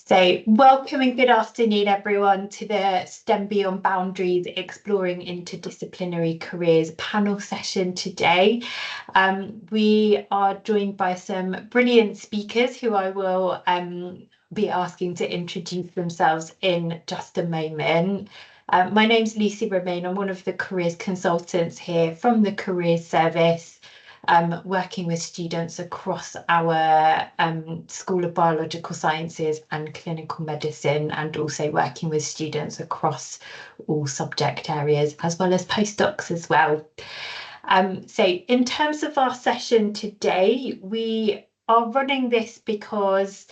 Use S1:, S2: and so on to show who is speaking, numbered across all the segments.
S1: So welcome and good afternoon, everyone, to the STEM Beyond Boundaries Exploring Interdisciplinary Careers panel session today. We are joined by some brilliant speakers who I will be asking to introduce themselves in just a moment. My name's Lucy Romain. I'm one of the careers consultants here from the Careers Service. Working with students across our School of Biological Sciences and Clinical Medicine, and also working with students across all subject areas, as well as postdocs as well. So in terms of our session today, we are running this because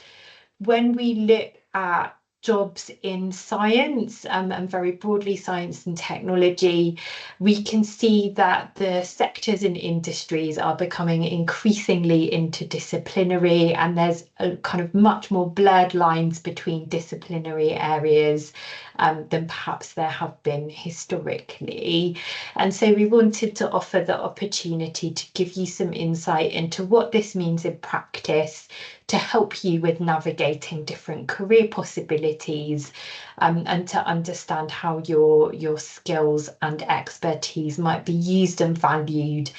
S1: when we look at jobs in science and very broadly science and technology, we can see that the sectors and industries are becoming increasingly interdisciplinary, and there's a kind of much more blurred lines between disciplinary areas than perhaps there have been historically. And so we wanted to offer the opportunity to give you some insight into what this means in practice, to help you with navigating different career possibilities, and to understand how your skills and expertise might be used and valued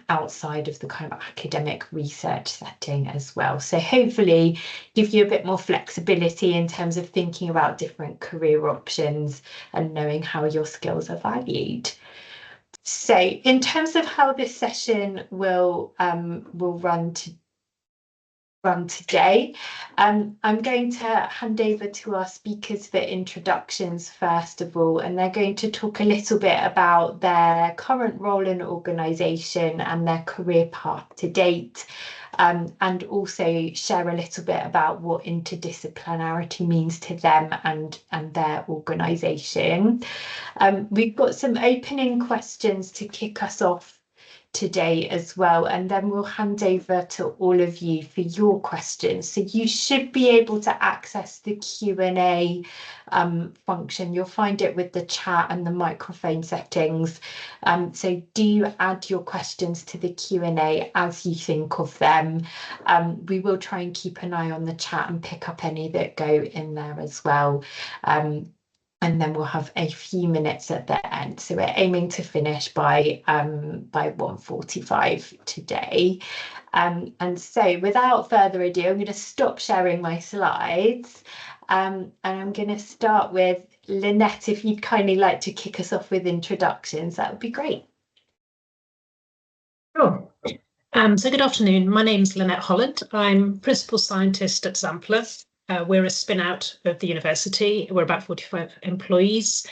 S1: outside of the kind of academic research setting as well. So hopefully give you a bit more flexibility in terms of thinking about different career options and knowing how your skills are valued. So in terms of how this session will run today, I'm going to hand over to our speakers for introductions first of all, and they're going to talk a little bit about their current role in organisation and their career path to date, and also share a little bit about what interdisciplinarity means to them and their organisation. We've got some opening questions to kick us off today as well, and then we'll hand over to all of you for your questions. So you should be able to access the Q&A function. You'll find it with the chat and the microphone settings. So do add your questions to the Q&A as you think of them. We will try and keep an eye on the chat and pick up any that go in there as well. And then we'll have a few minutes at the end. So we're aiming to finish by 1:45 today. And so without further ado, I'm going to stop sharing my slides. And I'm going to start with Lynette. If you'd kindly like to kick us off with introductions, that would be great.
S2: Sure. So good afternoon. My name's Lynette Holland. I'm Principal Scientist at Sampler. We're a spin-out of the university. We're about 45 employees,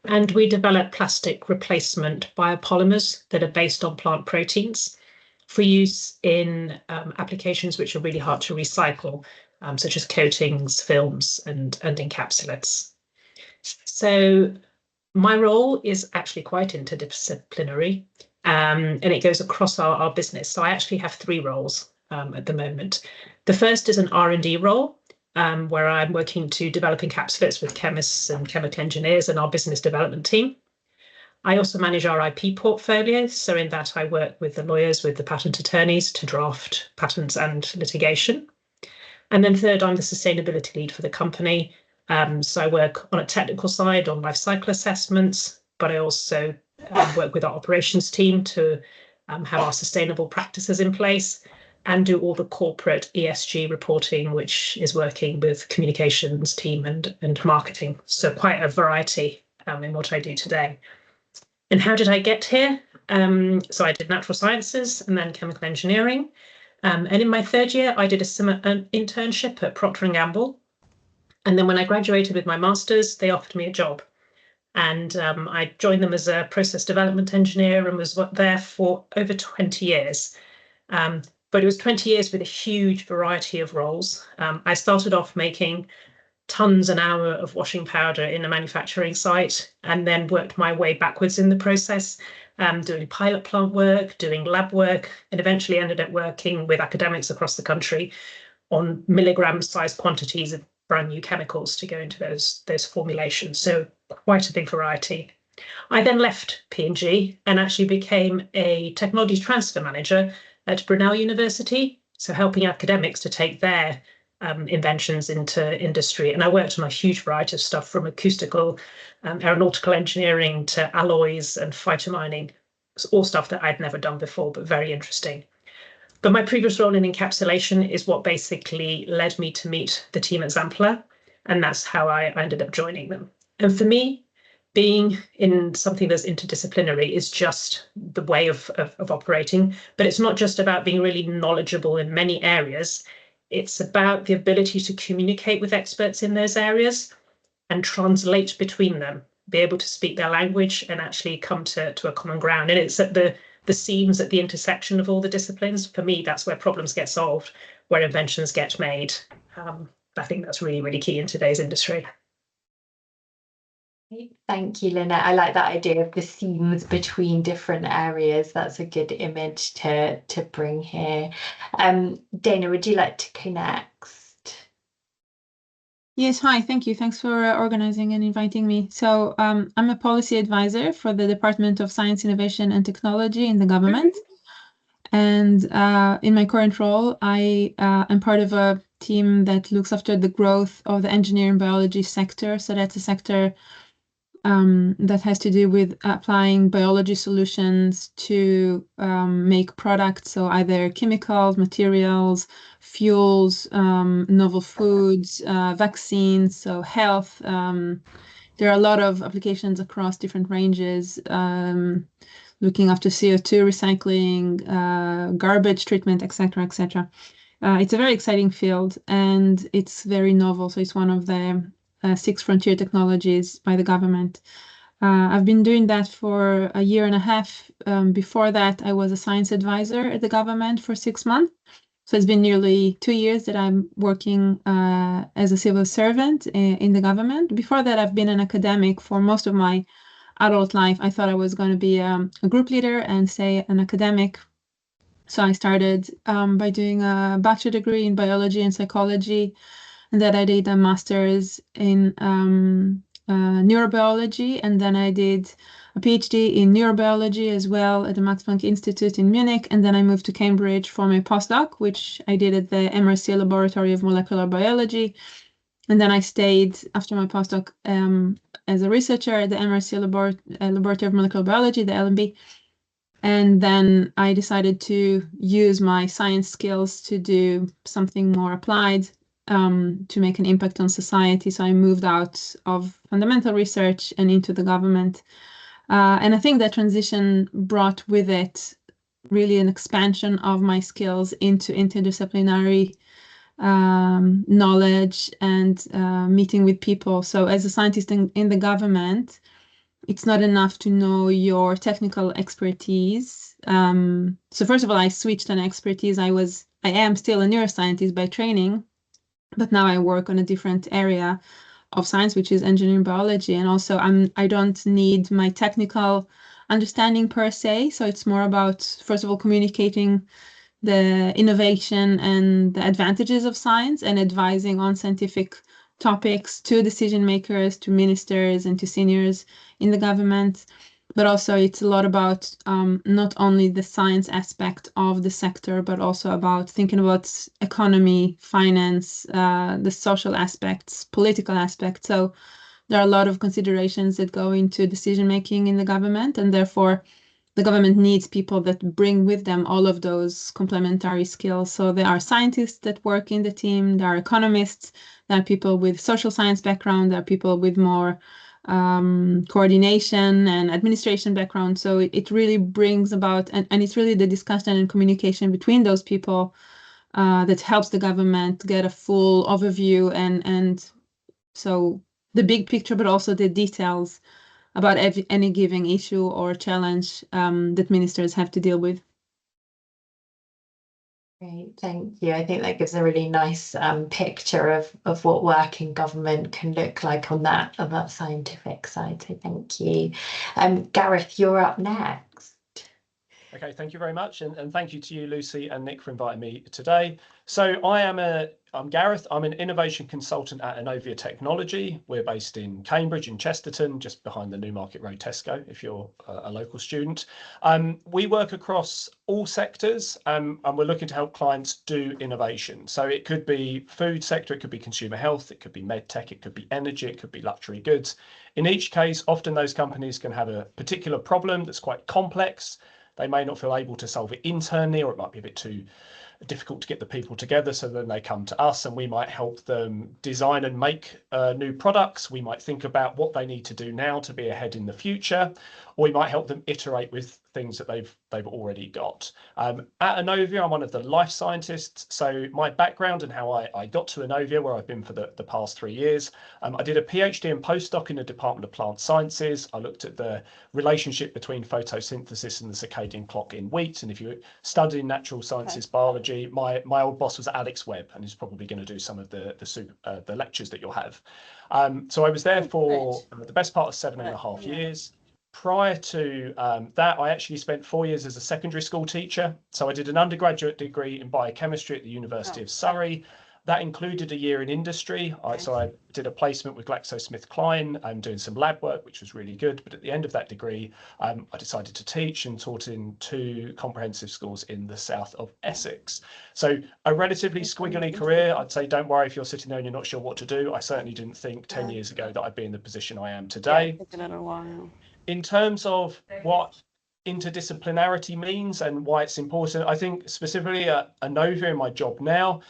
S2: and we develop plastic replacement biopolymers that are based on plant proteins for use in applications which are really hard to recycle, such as coatings, films, and encapsulates. So my role is actually quite interdisciplinary, and it goes across our business. So I actually have three roles at the moment. The first is an R&D role, where I'm working to develop encapsulates with chemists and chemical engineers and our business development team. I also manage our IP portfolio. So in that, I work with the lawyers, with the patent attorneys to draft patents and litigation. And then third, I'm the sustainability lead for the company. So I work on a technical side on life cycle assessments, but I also work with our operations team to have our sustainable practices in place, and do all the corporate ESG reporting, which is working with communications team and marketing. So quite a variety in what I do today. And how did I get here? So I did natural sciences and then chemical engineering. And in my third year, I did an internship at Procter & Gamble. And then when I graduated with my master's, they offered me a job. And I joined them as a process development engineer and was there for over 20 years. But it was 20 years with a huge variety of roles. I started off making tons an hour of washing powder in a manufacturing site, and then worked my way backwards in the process, doing pilot plant work, doing lab work, and eventually ended up working with academics across the country on milligram-sized quantities of brand new chemicals to go into those formulations. So quite a big variety. I then left P&G and actually became a technology transfer manager at Brunel University, so helping academics to take their inventions into industry. And I worked on a huge variety of stuff, from acoustical, aeronautical engineering to alloys and phytomining. It's all stuff that I'd never done before, but very interesting. But my previous role in encapsulation is what basically led me to meet the team at Zampler, and that's how I ended up joining them. And for me, being in something that's interdisciplinary is just the way of operating, but it's not just about being really knowledgeable in many areas. It's about the ability to communicate with experts in those areas and translate between them, be able to speak their language and actually come to a common ground. And it's at the seams, at the intersection of all the disciplines. For me, that's where problems get solved, where inventions get made. I think that's really, really key in today's industry.
S1: Thank you, Lynette. I like that idea of the seams between different areas. That's a good image to bring here. Dana, would you like to go next?
S3: Yes, hi, thank you. Thanks for organizing and inviting me. So I'm a policy advisor for the Department of Science, Innovation and Technology in the government. And in my current role, I am part of a team that looks after the growth of the engineering biology sector. So that's a sector that has to do with applying biology solutions to make products, so either chemicals, materials, fuels, novel foods, vaccines, so health. There are a lot of applications across different ranges, looking after CO2 recycling, garbage treatment, etc., etc. It's a very exciting field, and it's very novel, so it's one of the 6 frontier technologies by the government. I've been doing that for a year and a half. Before that, I was a science advisor at the government for 6 months. So it's been nearly 2 years that I'm working as a civil servant in the government. Before that, I've been an academic for most of my adult life. I thought I was going to be a group leader and say an academic. So I started by doing a bachelor degree in biology and psychology. And then I did a master's in neurobiology, and then I did a PhD in neurobiology as well at the Max Planck Institute in Munich, and then I moved to Cambridge for my postdoc, which I did at the MRC Laboratory of Molecular Biology, and then I stayed after my postdoc as a researcher at the MRC Laboratory of Molecular Biology, the LMB, and then I decided to use my science skills to do something more applied, to make an impact on society. So I moved out of fundamental research and into the government. And I think that transition brought with it really an expansion of my skills into interdisciplinary knowledge and meeting with people. So as a scientist in the government, it's not enough to know your technical expertise. So first of all, I switched an expertise. I am still a neuroscientist by training, but now I work on a different area of science, which is engineering biology. And also I don't need my technical understanding per se. So it's more about, first of all, communicating the innovation and the advantages of science and advising on scientific topics to decision makers, to ministers, and to seniors in the government. But also it's a lot about not only the science aspect of the sector, but also about thinking about economy, finance, the social aspects, political aspects. So there are a lot of considerations that go into decision making in the government, and therefore the government needs people that bring with them all of those complementary skills. So there are scientists that work in the team, there are economists, there are people with social science background, there are people with more coordination and administration background. So it really brings about, and it's really the discussion and communication between those people that helps the government get a full overview and so the big picture, but also the details about any given issue or challenge that ministers have to deal with.
S1: Great, thank you. I think that gives a really nice picture of what work in government can look like on that scientific side. So thank you. Gareth, you're up next.
S4: Okay, thank you very much, and thank you to you, Lucy and Nick, for inviting me today. So I'm Gareth. I'm an innovation consultant at Innovia Technology. We're based in Cambridge, in Chesterton, just behind the Newmarket Road Tesco, if you're a local student. We work across all sectors, and we're looking to help clients do innovation. So it could be food sector, it could be consumer health, it could be med tech, it could be energy, it could be luxury goods. In each case, often those companies can have a particular problem that's quite complex. They may not feel able to solve it internally, or it might be a bit too difficult to get the people together, so then they come to us and we might help them design and make new products. We might think about what they need to do now to be ahead in the future, or we might help them iterate with things that they've already got. At Innovia, I'm one of the life scientists, so my background and how I got to Innovia, where I've been for the past 3 years, I did a PhD and postdoc in the Department of Plant Sciences. I looked at the relationship between photosynthesis and the circadian clock in wheat, and if you study natural sciences biology, my old boss was Alex Webb, and he's probably going to do some of the lectures that you'll have. So I was there for the best part of 7.5 years. Prior to that, I actually spent 4 years as a secondary school teacher. So I did an undergraduate degree in biochemistry at the University of Surrey. That included a year in industry. So I did a placement with GlaxoSmithKline and doing some lab work, which was really good. But at the end of that degree, I decided to teach and taught in 2 comprehensive schools in the south of Essex. So a relatively squiggly career. I'd say don't worry if you're sitting there and you're not sure what to do. I certainly didn't think 10 years ago that I'd be in the position I am today. In terms of what interdisciplinarity means and why it's important, I think specifically at Innovia in my job now,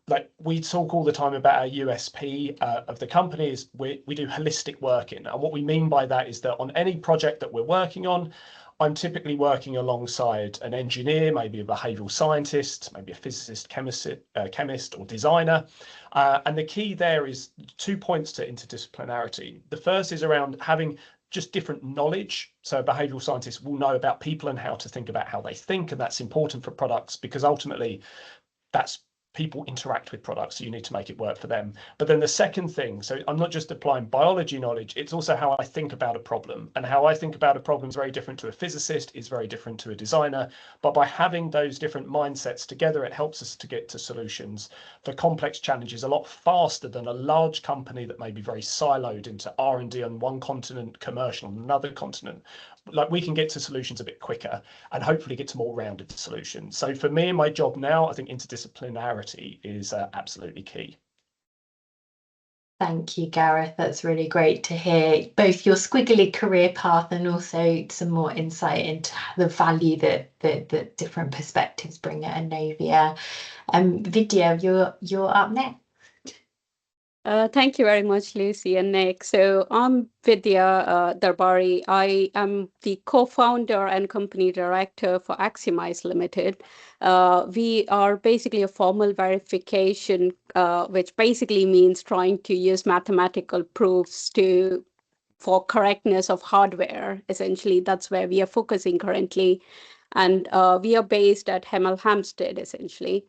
S4: like we talk all the time about our USP of the company is we do holistic working. And what we mean by that is that on any project that we're working on, I'm typically working alongside an engineer, maybe a behavioural scientist, maybe a physicist, chemist or designer. And the key there is 2 points to interdisciplinarity. The first is around having just different knowledge. So behavioural scientists will know about people and how to think about how they think, and that's important for products because ultimately that's people interact with products, so you need to make it work for them. But then the second thing, so I'm not just applying biology knowledge, it's also how I think about a problem. And how I think about a problem is very different to a physicist, is very different to a designer. But by having those different mindsets together, it helps us to get to solutions for complex challenges a lot faster than a large company that may be very siloed into R&D on one continent, commercial on another continent. Like we can get to solutions a bit quicker and hopefully get to more rounded solutions. So for me in my job now, I think interdisciplinarity is absolutely key.
S1: Thank you, Gareth. That's really great to hear both your squiggly career path and also some more insight into the value that different perspectives bring at Innovia. Vidya, you're up next.
S5: Thank you very much, Lucy and Nick. So I'm Vidya Darbari. I am the co-founder and company director for Axiomize Limited. We are basically a formal verification, which basically means trying to use mathematical proofs for correctness of hardware. Essentially, that's where we are focusing currently. And we are based at Hemel Hempstead, essentially.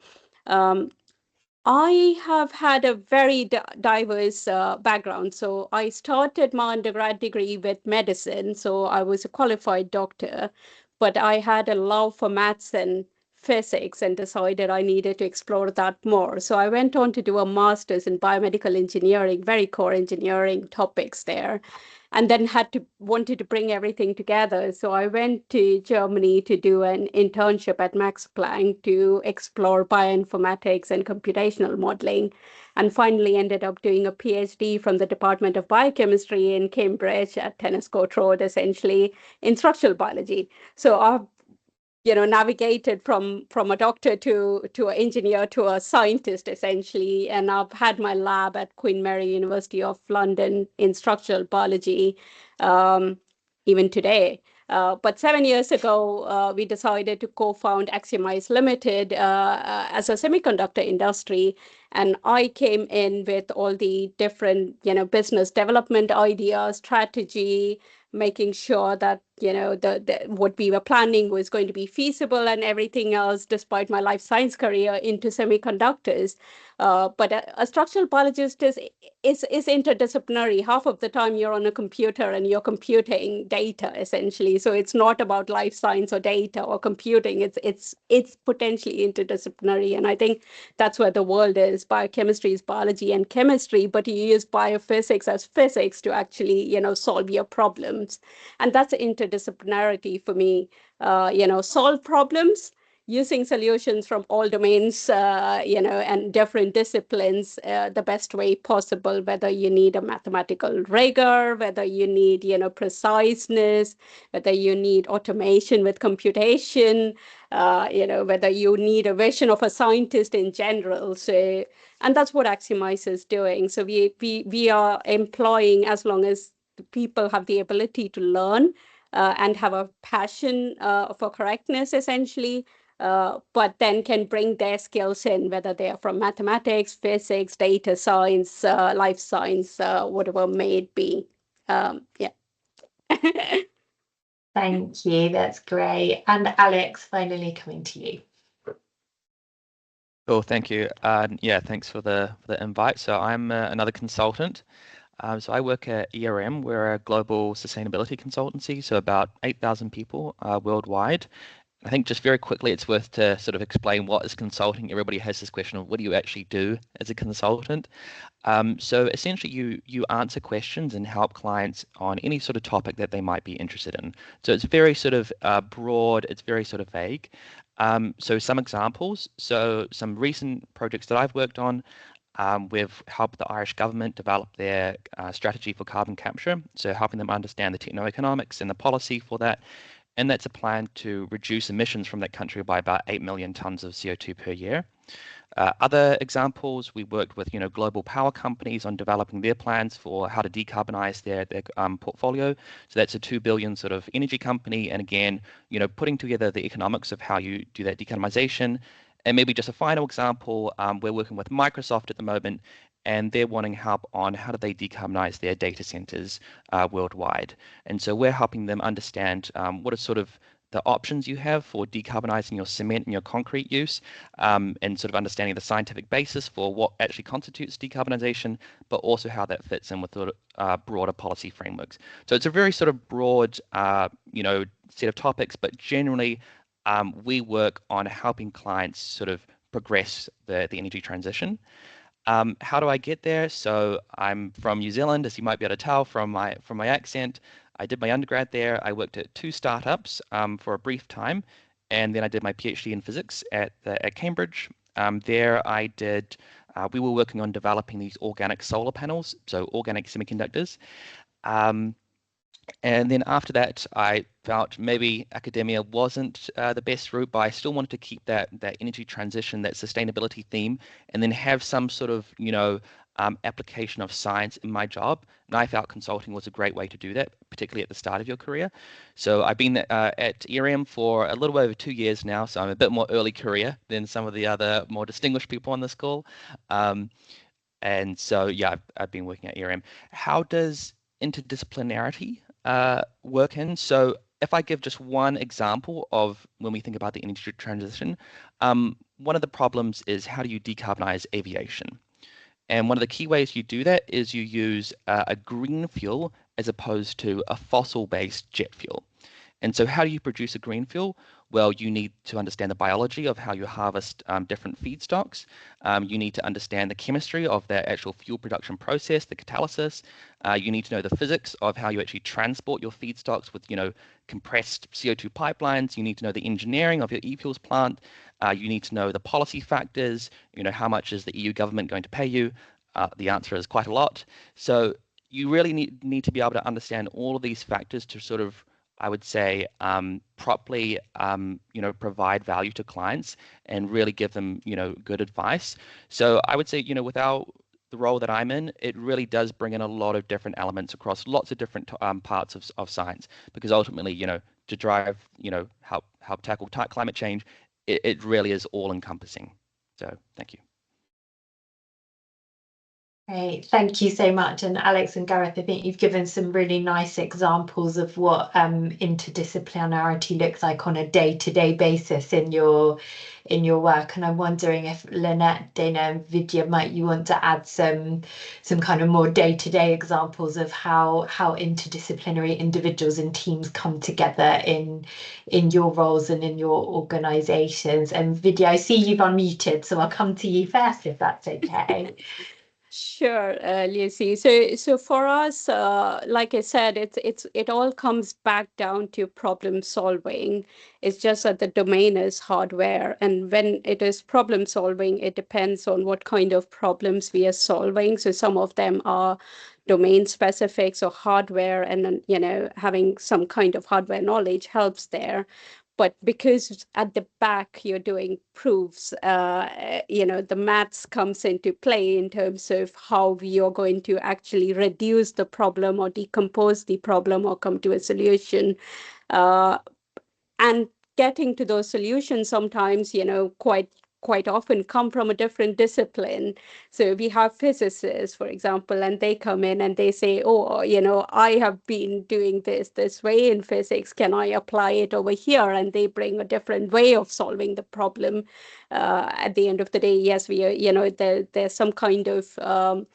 S5: I have had a very diverse background. So I started my undergrad degree with medicine. So I was a qualified doctor, but I had a love for maths and physics and decided I needed to explore that more. So I went on to do a master's in biomedical engineering, very core engineering topics there, and then wanted to bring everything together. So I went to Germany to do an internship at Max Planck to explore bioinformatics and computational modeling, and finally ended up doing a PhD from the Department of Biochemistry in Cambridge at Tennis Court Road, essentially in structural biology. So I've navigated from a doctor to an engineer to a scientist, essentially. And I've had my lab at Queen Mary University of London in structural biology, even today. But 7 years ago, we decided to co-found Axiomize Limited as a semiconductor industry. And I came in with all the different, business development ideas, strategy, making sure that what we were planning was going to be feasible and everything else, despite my life science career into semiconductors. But a structural biologist is interdisciplinary. Half of the time you're on a computer and you're computing data essentially. So it's not about life science or data or computing. It's potentially interdisciplinary, and I think that's where the world is. Biochemistry is biology and chemistry, but you use biophysics as physics to actually solve your problems. And that's interdisciplinarity for me. Solve problems using solutions from all domains, and different disciplines the best way possible, whether you need a mathematical rigor, whether you need, preciseness, whether you need automation with computation, whether you need a vision of a scientist in general. So, and that's what Axiomize is doing. So we are employing, as long as people have the ability to learn and have a passion for correctness, essentially, but then can bring their skills in, whether they are from mathematics, physics, data science, life science, whatever may it be. Yeah.
S1: Thank you. That's great. And Alex, finally coming to you.
S6: Cool, thank you. Yeah, thanks for the invite. So I'm another consultant. So I work at ERM. We're a global sustainability consultancy, so about 8,000 people worldwide. I think just very quickly, it's worth to sort of explain what is consulting. Everybody has this question of what do you actually do as a consultant? So essentially, you answer questions and help clients on any sort of topic that they might be interested in. So it's very sort of broad. It's very sort of vague. So some examples. So some recent projects that I've worked on. We've helped the Irish government develop their strategy for carbon capture, so helping them understand the techno-economics and the policy for that. And that's a plan to reduce emissions from that country by about 8 million tons of CO2 per year. Other examples, we worked with global power companies on developing their plans for how to decarbonize their portfolio. So that's a 2 billion sort of energy company, and again, putting together the economics of how you do that decarbonization. And maybe just a final example, we're working with Microsoft at the moment, and they're wanting help on how do they decarbonize their data centers worldwide. And so we're helping them understand what are sort of the options you have for decarbonizing your cement and your concrete use, and sort of understanding the scientific basis for what actually constitutes decarbonization, but also how that fits in with the broader policy frameworks. So it's a very sort of broad, set of topics, but generally we work on helping clients sort of progress the energy transition. How do I get there? So I'm from New Zealand, as you might be able to tell from my accent. I did my undergrad there. I worked at 2 startups for a brief time, and then I did my PhD in physics at Cambridge. There I did. We were working on developing these organic solar panels, so organic semiconductors. And then after that, I felt maybe academia wasn't the best route, but I still wanted to keep that energy transition, that sustainability theme, and then have some sort of, application of science in my job. And I felt consulting was a great way to do that, particularly at the start of your career. So I've been at ERM for a little over 2 years now, so I'm a bit more early career than some of the other more distinguished people on this call. And so, yeah, I've been working at ERM. How does interdisciplinarity work in? So if I give just one example of when we think about the energy transition, one of the problems is how do you decarbonize aviation? And one of the key ways you do that is you use a green fuel as opposed to a fossil-based jet fuel. And so how do you produce a green fuel? Well, you need to understand the biology of how you harvest different feedstocks. You need to understand the chemistry of that actual fuel production process, the catalysis. You need to know the physics of how you actually transport your feedstocks with, compressed CO2 pipelines. You need to know the engineering of your e-fuels plant. You need to know the policy factors. How much is the EU government going to pay you? The answer is quite a lot. So you really need to be able to understand all of these factors to sort of, I would say, properly, provide value to clients and really give them, good advice. So I would say, without the role that I'm in, it really does bring in a lot of different elements across lots of different parts of science, because ultimately, to drive, help tackle climate change, it really is all encompassing. So thank you.
S1: Great, thank you so much. And Alex and Gareth, I think you've given some really nice examples of what interdisciplinarity looks like on a day-to-day basis in your work. And I'm wondering if Lynette, Dana, and Vidya, might you want to add some kind of more day-to-day examples of how interdisciplinary individuals and teams come together in your roles and in your organizations. And Vidya, I see you've unmuted, so I'll come to you first if that's okay.
S5: Sure, Lucy. So for us, like I said, it all comes back down to problem solving. It's just that the domain is hardware, and when it is problem solving, it depends on what kind of problems we are solving. So some of them are domain specific, so hardware, and then having some kind of hardware knowledge helps there. But because at the back you're doing proofs, the maths comes into play in terms of how you're going to actually reduce the problem or decompose the problem or come to a solution. And getting to those solutions sometimes, quite often come from a different discipline. So we have physicists, for example, and they come in and they say, oh, I have been doing this way in physics. Can I apply it over here? And they bring a different way of solving the problem. At the end of the day, yes, there's some kind of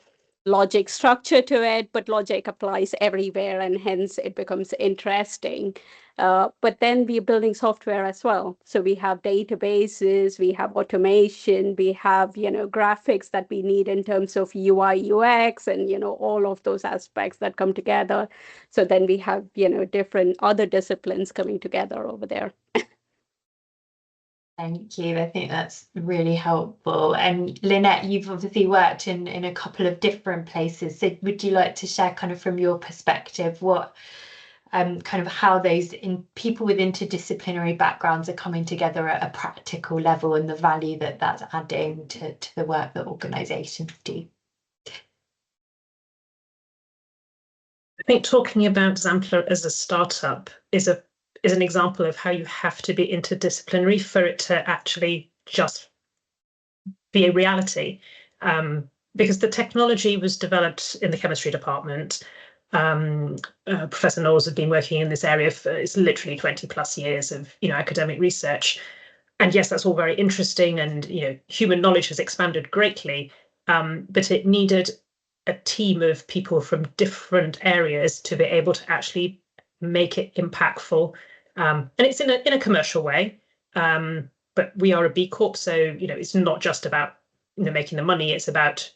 S5: logic structure to it, but logic applies everywhere, and hence it becomes interesting. But then we're building software as well. So we have databases, we have automation, we have, graphics that we need in terms of UI, UX, and, all of those aspects that come together. So then we have, different other disciplines coming together over there.
S1: Thank you. I think that's really helpful. And Lynette, you've obviously worked in a couple of different places. So would you like to share kind of from your perspective what kind of how those people with interdisciplinary backgrounds are coming together at a practical level and the value that that's adding to the work that organizations do?
S2: I think talking about Xampler as a startup is an example of how you have to be interdisciplinary for it to actually just be a reality. Because the technology was developed in the chemistry department. Professor Knowles had been working in this area for it's literally 20 plus years of academic research. And yes, that's all very interesting, and human knowledge has expanded greatly, but it needed a team of people from different areas to be able to actually make it impactful. And it's in a commercial way, but we are a B Corp, so it's not just about making the money. It's about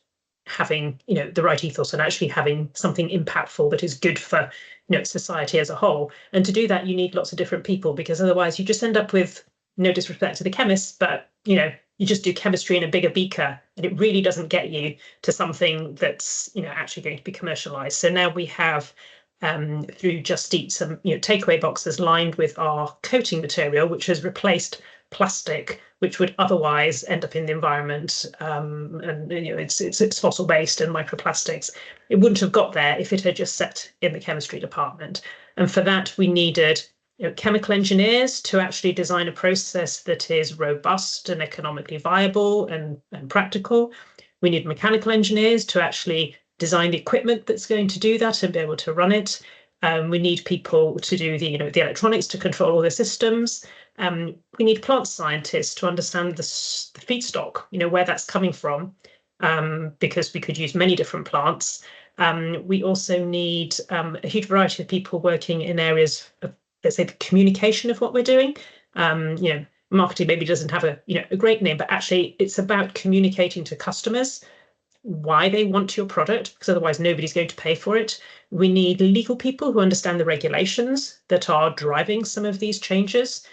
S2: having the right ethos and actually having something impactful that is good for society as a whole. And to do that, you need lots of different people, because otherwise you just end up with, no disrespect to the chemists, but you just do chemistry in a bigger beaker, and it really doesn't get you to something that's actually going to be commercialized. So now we have through Just Eat some takeaway boxes lined with our coating material, which has replaced plastic, which would otherwise end up in the environment, and it's fossil based and microplastics. It wouldn't have got there if it had just sat in the chemistry department. And for that we needed chemical engineers to actually design a process that is robust and economically viable and practical. We need mechanical engineers to actually design the equipment that's going to do that and be able to run it. We need people to do the electronics to control all the systems. We need plant scientists to understand the feedstock, where that's coming from, because we could use many different plants. We also need a huge variety of people working in areas of, let's say, the communication of what we're doing. Marketing maybe doesn't have a great name, but actually it's about communicating to customers why they want your product, because otherwise nobody's going to pay for it. We need legal people who understand the regulations that are driving some of these changes,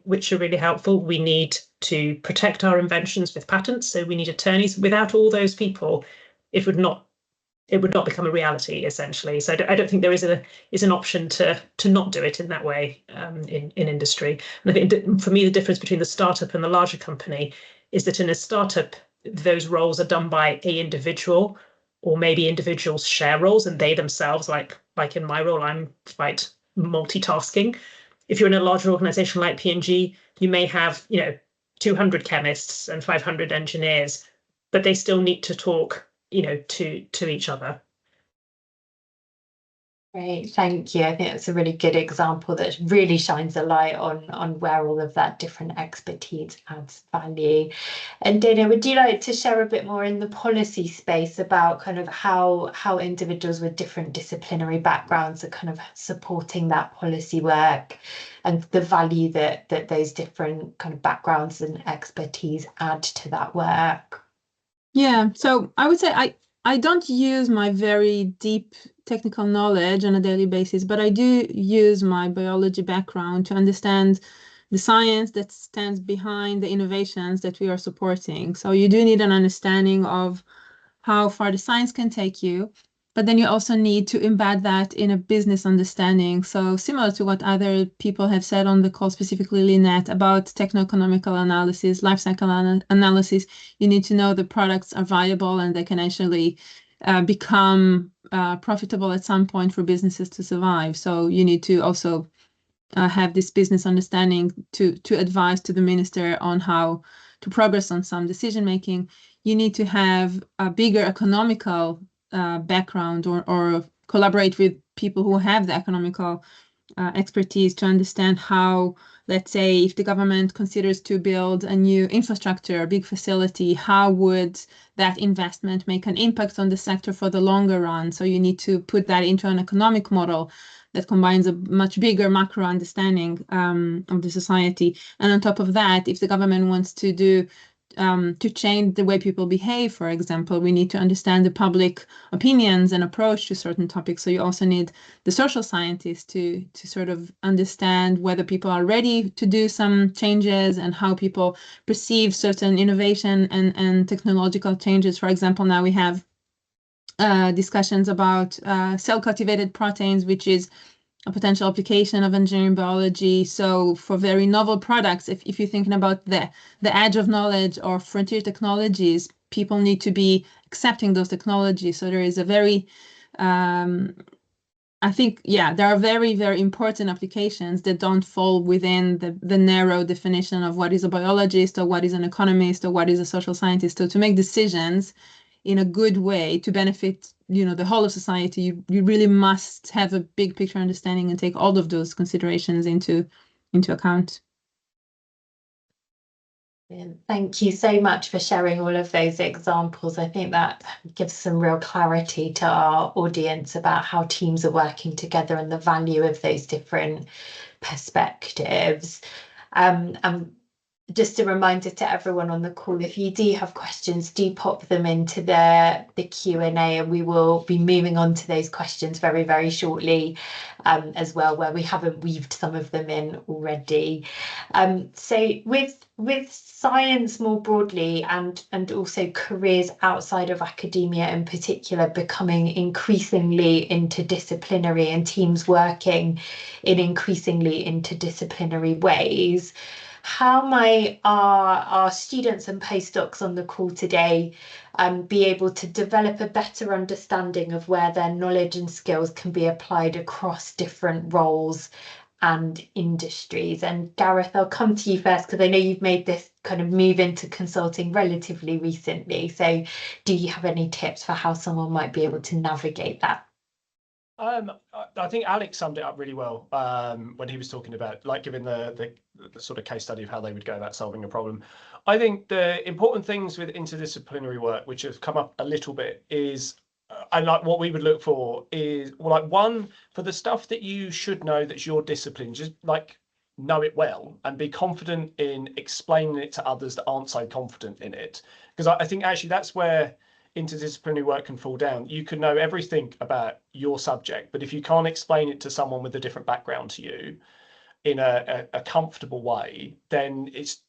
S2: which are really helpful. We need to protect our inventions with patents, so we need attorneys. Without all those people, it would not become a reality, essentially. So I don't think there is an option to not do it in that way in industry. And I think for me, the difference between the startup and the larger company is that in a startup, those roles are done by an individual, or maybe individuals share roles, and they themselves, like in my role, I'm quite multitasking. If you're in a larger organization like P&G, you may have 200 chemists and 500 engineers, but they still need to talk to each other.
S1: Great, thank you. I think that's a really good example that really shines a light on where all of that different expertise adds value. And Dana, would you like to share a bit more in the policy space about kind of how individuals with different disciplinary backgrounds are kind of supporting that policy work and the value that those different kind of backgrounds and expertise add to that work?
S3: Yeah, so I would say I don't use my very deep technical knowledge on a daily basis, but I do use my biology background to understand the science that stands behind the innovations that we are supporting. So you do need an understanding of how far the science can take you, but then you also need to embed that in a business understanding. So similar to what other people have said on the call, specifically Lynette, about techno-economical analysis, life cycle analysis, you need to know the products are viable and they can actually become profitable at some point for businesses to survive. So you need to also have this business understanding to advise to the minister on how to progress on some decision making. You need to have a bigger economical background or collaborate with people who have the economical expertise to understand how, let's say, if the government considers to build a new infrastructure, a big facility, how would that investment make an impact on the sector for the longer run? So you need to put that into an economic model that combines a much bigger macro understanding of the society. And on top of that, if the government wants to do to change the way people behave, for example, we need to understand the public opinions and approach to certain topics. So you also need the social scientists to sort of understand whether people are ready to do some changes and how people perceive certain innovation and technological changes. For example, now we have discussions about cell-cultivated proteins, which is a potential application of engineering biology. So for very novel products, if you're thinking about the edge of knowledge or frontier technologies, people need to be accepting those technologies. So there is a very, I think, yeah, there are very, very important applications that don't fall within the narrow definition of what is a biologist or what is an economist or what is a social scientist. So to make decisions in a good way to benefit, the whole of society, you really must have a big picture understanding and take all of those considerations into account.
S1: Thank you so much for sharing all of those examples. I think that gives some real clarity to our audience about how teams are working together and the value of those different perspectives. Just a reminder to everyone on the call, if you do have questions, do pop them into the Q&A, and we will be moving on to those questions very, very shortly as well, where we haven't weaved some of them in already. So with science more broadly and also careers outside of academia in particular becoming increasingly interdisciplinary and teams working in increasingly interdisciplinary ways, how might our students and postdocs on the call today be able to develop a better understanding of where their knowledge and skills can be applied across different roles and industries? And Gareth, I'll come to you first because I know you've made this kind of move into consulting relatively recently. So do you have any tips for how someone might be able to navigate that?
S4: I think Alex summed it up really well when he was talking about, like, giving the sort of case study of how they would go about solving a problem. I think the important things with interdisciplinary work, which have come up a little bit, is and like what we would look for is, well, like, one, for the stuff that you should know that's your discipline, just like know it well and be confident in explaining it to others that aren't so confident in it. Because I think actually that's where interdisciplinary work can fall down. You can know everything about your subject, but if you can't explain it to someone with a different background to you in a comfortable way, then it's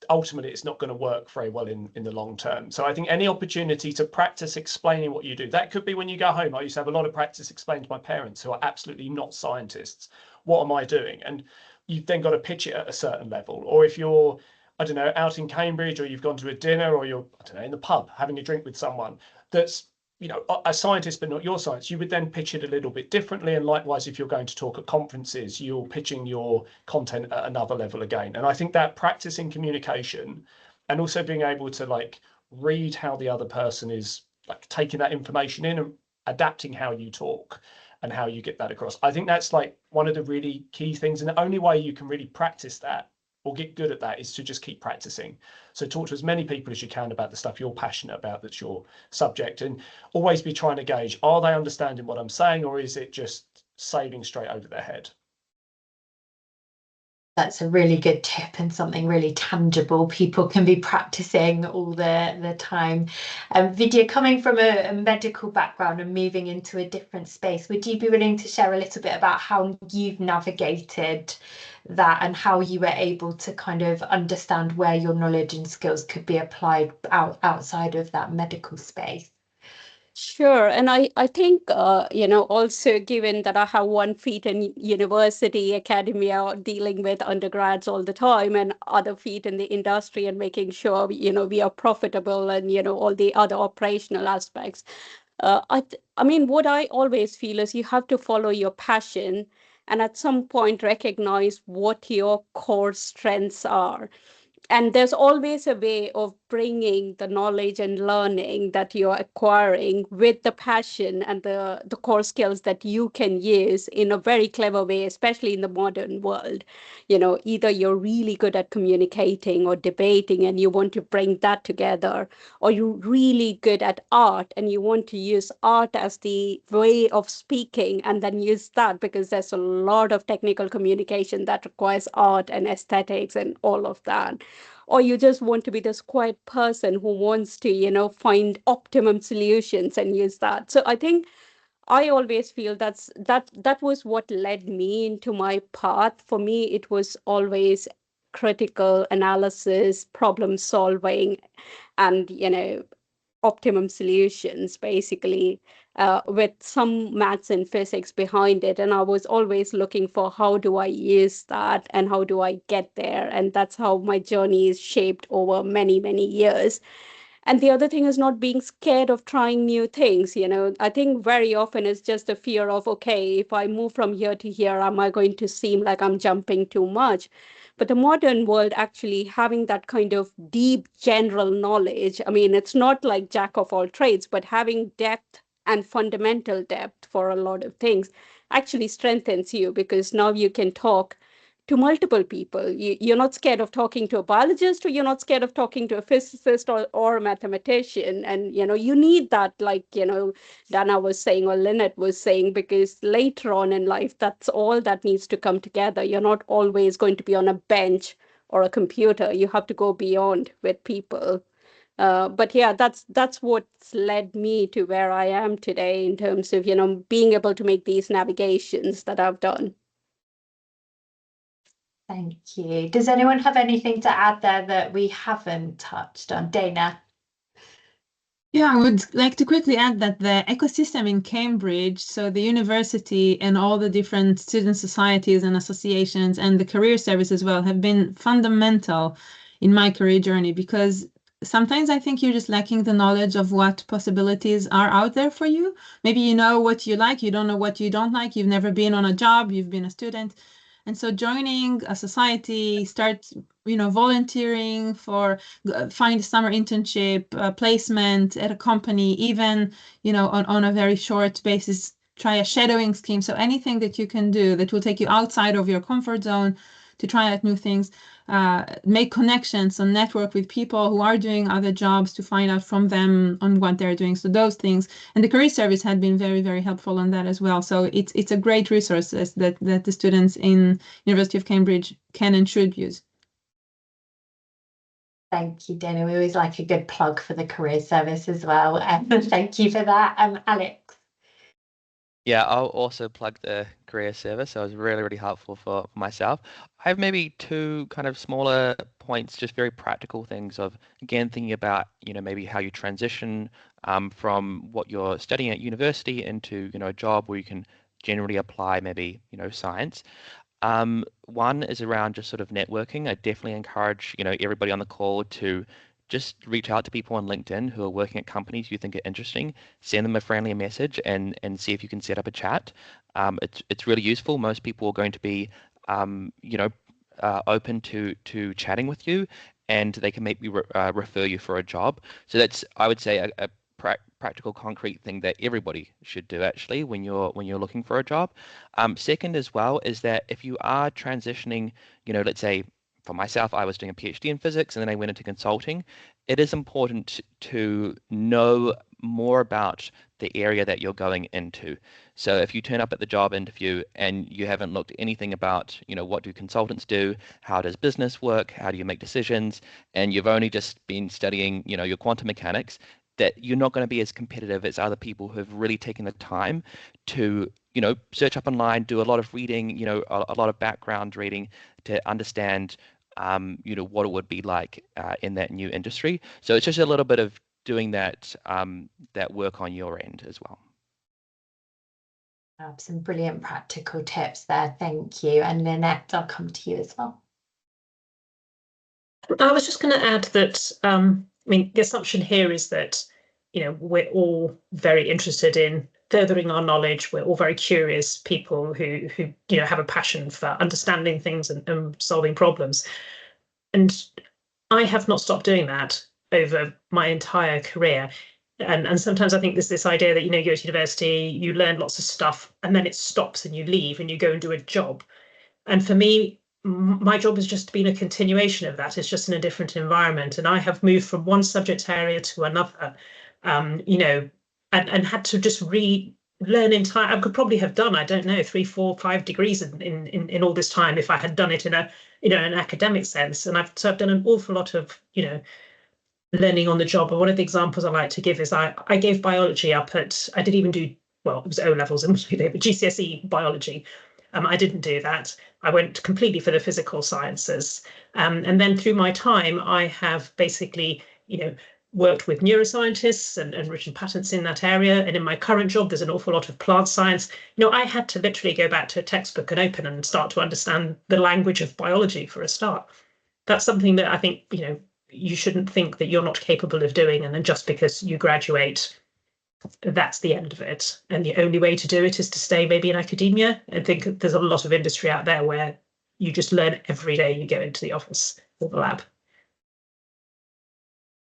S4: not going to work very well in the long term. So I think any opportunity to practice explaining what you do, that could be when you go home. I used to have a lot of practice explaining to my parents, who are absolutely not scientists, what am I doing? And you've then got to pitch it at a certain level. Or if you're, I don't know, out in Cambridge, or you've gone to a dinner, or you're, I don't know, in the pub having a drink with someone that's, a scientist but not your science, you would then pitch it a little bit differently. And likewise, if you're going to talk at conferences, you're pitching your content at another level again. And I think that practicing communication and also being able to, like, read how the other person is like taking that information in and adapting how you talk and how you get that across. I think that's like one of the really key things, and the only way you can really practice that or get good at that is to just keep practicing. So talk to as many people as you can about the stuff you're passionate about, that's your subject, and always be trying to gauge, are they understanding what I'm saying, or is it just sailing straight over their head?
S1: That's a really good tip and something really tangible people can be practicing all the time. Vidya, coming from a medical background and moving into a different space, would you be willing to share a little bit about how you've navigated that and how you were able to kind of understand where your knowledge and skills could be applied outside of that medical space?
S5: Sure. And I think, also given that I have one feet in university, academia, dealing with undergrads all the time, and other feet in the industry and making sure, we are profitable and, all the other operational aspects. I mean, what I always feel is you have to follow your passion and at some point recognize what your core strengths are. And there's always a way of bringing the knowledge and learning that you're acquiring with the passion and the core skills that you can use in a very clever way, especially in the modern world. Either you're really good at communicating or debating and you want to bring that together, or you're really good at art and you want to use art as the way of speaking and then use that, because there's a lot of technical communication that requires art and aesthetics and all of that. Or you just want to be this quiet person who wants to, find optimum solutions and use that. So I think I always feel that was what led me into my path. For me, it was always critical analysis, problem solving, and optimum solutions, basically, with some maths and physics behind it. And I was always looking for how do I use that and how do I get there. And that's how my journey is shaped over many, many years. And the other thing is not being scared of trying new things. I think very often it's just a fear of, okay, if I move from here to here, am I going to seem like I'm jumping too much? But the modern world actually having that kind of deep general knowledge, I mean, it's not like jack of all trades, but having depth and fundamental depth for a lot of things actually strengthens you, because now you can talk to multiple people. You're not scared of talking to a biologist, or you're not scared of talking to a physicist or a mathematician. And, you need that, like, Dana was saying or Lynette was saying, because later on in life, that's all that needs to come together. You're not always going to be on a bench or a computer. You have to go beyond with people. But yeah, that's what's led me to where I am today in terms of, being able to make these navigations that I've done.
S1: Thank you. Does anyone have anything to add there that we haven't touched on? Dana?
S3: Yeah, I would like to quickly add that the ecosystem in Cambridge, so the university and all the different student societies and associations and the career service as well, have been fundamental in my career journey, because sometimes I think you're just lacking the knowledge of what possibilities are out there for you. Maybe you know what you like, you don't know what you don't like, you've never been on a job, you've been a student. And so joining a society, start, volunteering for, find a summer internship, placement at a company, even, on a very short basis, try a shadowing scheme. So anything that you can do that will take you outside of your comfort zone to try out new things, make connections and network with people who are doing other jobs to find out from them on what they're doing. So those things, and the career service had been very, very helpful on that as well. So it's a great resource that the students in University of Cambridge can and should use.
S1: Thank you, Dana. We always like a good plug for the career service as well. Thank you for that. Alex?
S6: Yeah, I'll also plug the career service. So it was really, really helpful for myself. I have maybe two kind of smaller points, just very practical things of, again, thinking about, maybe how you transition from what you're studying at university into, a job where you can generally apply maybe, science. One is around just sort of networking. I definitely encourage, everybody on the call to just reach out to people on LinkedIn who are working at companies you think are interesting, send them a friendly message and see if you can set up a chat. It's really useful. Most people are going to be, open to chatting with you, and they can maybe refer you for a job. So that's, I would say, a practical, concrete thing that everybody should do actually when you're looking for a job. Second as well is that if you are transitioning, let's say for myself, I was doing a PhD in physics and then I went into consulting. It is important to know more about the area that you're going into. So if you turn up at the job interview and you haven't looked at anything about, what do consultants do? How does business work? How do you make decisions? And you've only just been studying, your quantum mechanics, that you're not going to be as competitive as other people who have really taken the time to, search up online, do a lot of reading, a lot of background reading to understand, what it would be like in that new industry. So it's just a little bit of doing that that work on your end as well.
S1: Some brilliant practical tips there. Thank you. And Lynette, I'll come to you as well.
S2: I was just going to add that, the assumption here is that, we're all very interested in furthering our knowledge. We're all very curious people who have a passion for understanding things and solving problems. And I have not stopped doing that over my entire career. And sometimes I think there's this idea that, you go to university, you learn lots of stuff, and then it stops and you leave and you go and do a job. And for me, my job has just been a continuation of that. It's just in a different environment. And I have moved from one subject area to another, and had to just relearn entire. I could probably have done, I don't know, 3, 4, 5 degrees in all this time if I had done it in a, an academic sense. And I've done an awful lot of, learning on the job. And one of the examples I like to give is I gave biology up at, I didn't even do, well, it was O levels in but GCSE biology. I didn't do that. I went completely for the physical sciences. And then through my time, I have basically, worked with neuroscientists and written patents in that area. And in my current job, there's an awful lot of plant science. I had to literally go back to a textbook and open and start to understand the language of biology for a start. That's something that I think, you shouldn't think that you're not capable of doing. And then just because you graduate, that's the end of it. And the only way to do it is to stay maybe in academia. I think there's a lot of industry out there where you just learn every day you go into the office or the lab.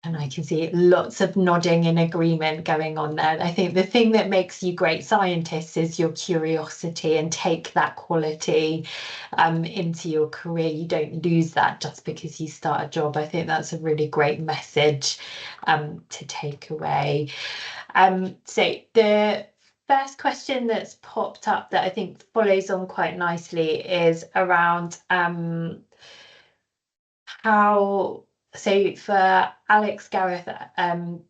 S1: And I can see lots of nodding in agreement going on there. I think the thing that makes you great scientists is your curiosity, and take that quality into your career. You don't lose that just because you start a job. I think that's a really great message to take away. So the first question that's popped up that I think follows on quite nicely is around how. So for Alex, Gareth,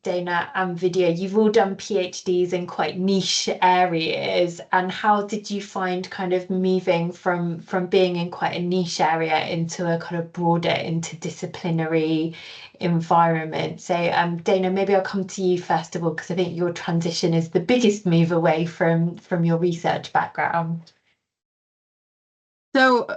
S1: Dana and Vidya, you've all done PhDs in quite niche areas. And how did you find kind of moving from being in quite a niche area into a kind of broader interdisciplinary environment? So Dana, maybe I'll come to you first of all, because I think your transition is the biggest move away from your research background.
S3: So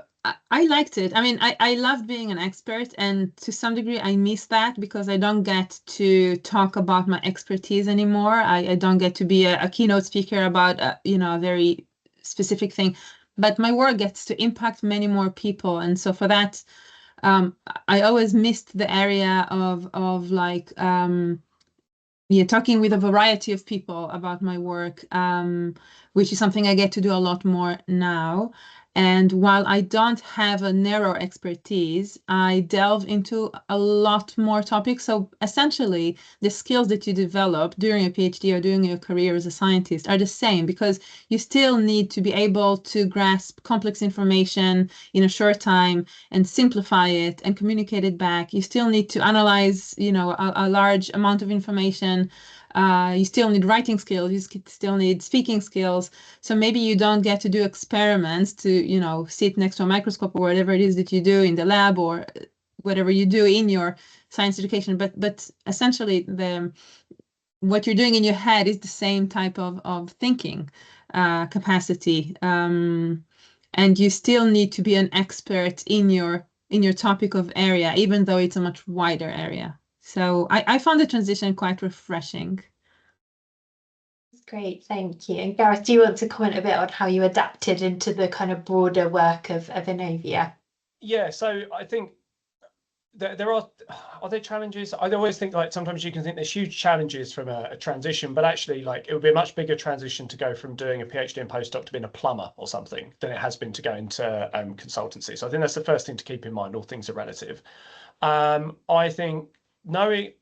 S3: I liked it. I mean, I loved being an expert, and to some degree I miss that because I don't get to talk about my expertise anymore. I don't get to be a keynote speaker about a very specific thing, but my work gets to impact many more people. And so for that, I always missed the area of like talking with a variety of people about my work, which is something I get to do a lot more now. And while I don't have a narrow expertise, I delve into a lot more topics. So essentially, the skills that you develop during a PhD or during your career as a scientist are the same, because you still need to be able to grasp complex information in a short time and simplify it and communicate it back. You still need to analyze, a large amount of information. You still need writing skills, you still need speaking skills. So maybe you don't get to do experiments to, sit next to a microscope or whatever it is that you do in the lab or whatever you do in your science education. But essentially what you're doing in your head is the same type of thinking capacity. And you still need to be an expert in your topic of area, even though it's a much wider area. So I found the transition quite refreshing.
S1: That's great, thank you. And Gareth, do you want to comment a bit on how you adapted into the kind of broader work of Innovia?
S4: Yeah, so I think there are there challenges? I always think like sometimes you can think there's huge challenges from a transition, but actually like it would be a much bigger transition to go from doing a PhD and postdoc to being a plumber or something than it has been to go into consultancy. So I think that's the first thing to keep in mind. All things are relative. I think knowing,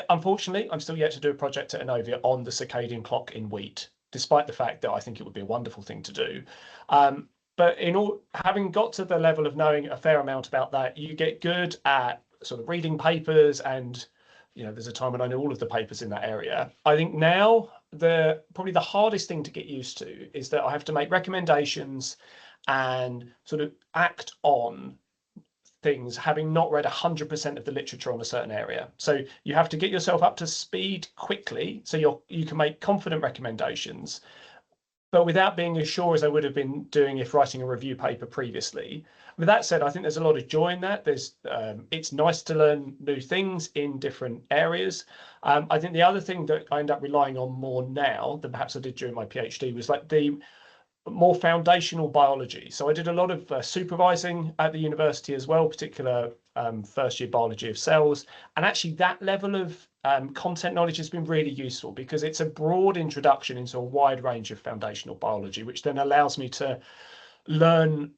S4: unfortunately, I'm still yet to do a project at Inovia on the circadian clock in wheat, despite the fact that I think it would be a wonderful thing to do. But in all, having got to the level of knowing a fair amount about that, you get good at sort of reading papers, and there's a time when I know all of the papers in that area. I think now probably the hardest thing to get used to is that I have to make recommendations and sort of act on things having not read 100% of the literature on a certain area. So you have to get yourself up to speed quickly so you can make confident recommendations, but without being as sure as I would have been doing if writing a review paper previously. With that said, I think there's a lot of joy in that. It's nice to learn new things in different areas. I think the other thing that I end up relying on more now than perhaps I did during my PhD was like the more foundational biology. So I did a lot of supervising at the university as well, particular first year biology of cells. And actually that level of content knowledge has been really useful because it's a broad introduction into a wide range of foundational biology, which then allows me to learn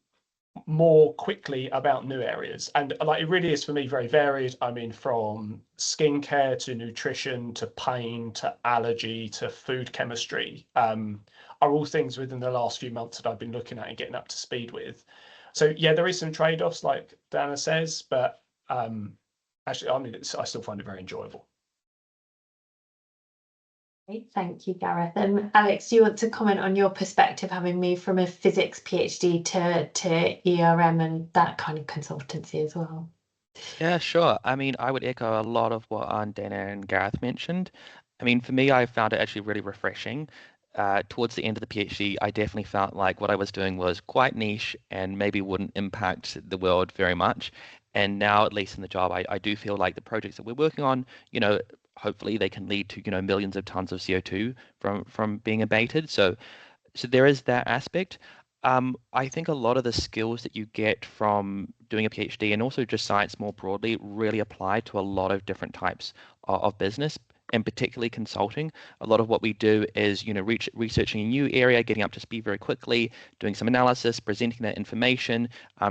S4: more quickly about new areas. And like it really is for me very varied. I mean, from skincare to nutrition to pain to allergy to food chemistry are all things within the last few months that I've been looking at and getting up to speed with. So yeah, there is some trade-offs like Dana says, but actually, I mean, I still find it very enjoyable.
S1: Great, thank you, Gareth. And Alex, do you want to comment on your perspective, having moved from a physics PhD to ERM and that kind of consultancy as well?
S6: Yeah, sure. I mean, I would echo a lot of what Dana and Gareth mentioned. I mean, for me, I found it actually really refreshing. Towards the end of the PhD, I definitely felt like what I was doing was quite niche and maybe wouldn't impact the world very much. And now, at least in the job, I do feel like the projects that we're working on, hopefully they can lead to, millions of tons of CO2 from being abated. So there is that aspect. I think a lot of the skills that you get from doing a PhD and also just science more broadly really apply to a lot of different types of business, and particularly consulting. A lot of what we do is, researching a new area, getting up to speed very quickly, doing some analysis, presenting that information,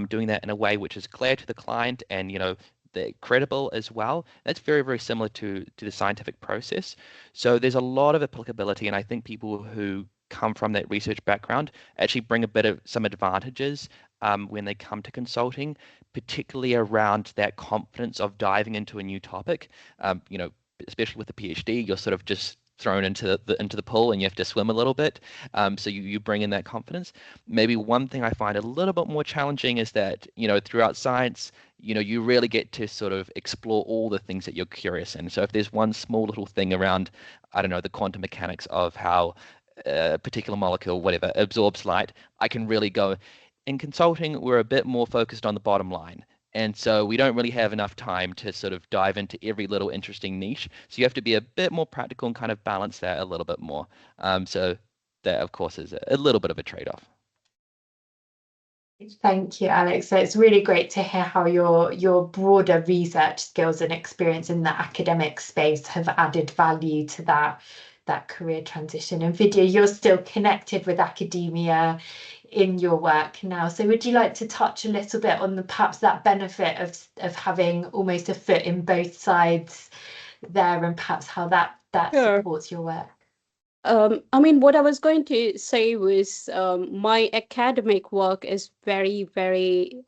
S6: doing that in a way which is clear to the client and, they're credible as well. That's very, very similar to the scientific process. So there's a lot of applicability, and I think people who come from that research background actually bring a bit of some advantages when they come to consulting, particularly around that confidence of diving into a new topic. Especially with the PhD, you're sort of just thrown into the pool and you have to swim a little bit. So you bring in that confidence. Maybe one thing I find a little bit more challenging is that, throughout science, you really get to sort of explore all the things that you're curious in. So if there's one small little thing around, I don't know, the quantum mechanics of how a particular molecule, whatever, absorbs light, I can really go. In consulting, we're a bit more focused on the bottom line. And so we don't really have enough time to sort of dive into every little interesting niche. So you have to be a bit more practical and kind of balance that a little bit more. So that, of course, is a little bit of a trade-off.
S1: Thank you, Alex. So it's really great to hear how your broader research skills and experience in the academic space have added value to that career transition. And Vidya, you're still connected with academia in your work now. So would you like to touch a little bit on perhaps that benefit of having almost a foot in both sides there, and perhaps how that
S5: Sure.
S1: supports your work?
S5: I mean, what I was going to say was my academic work is very, very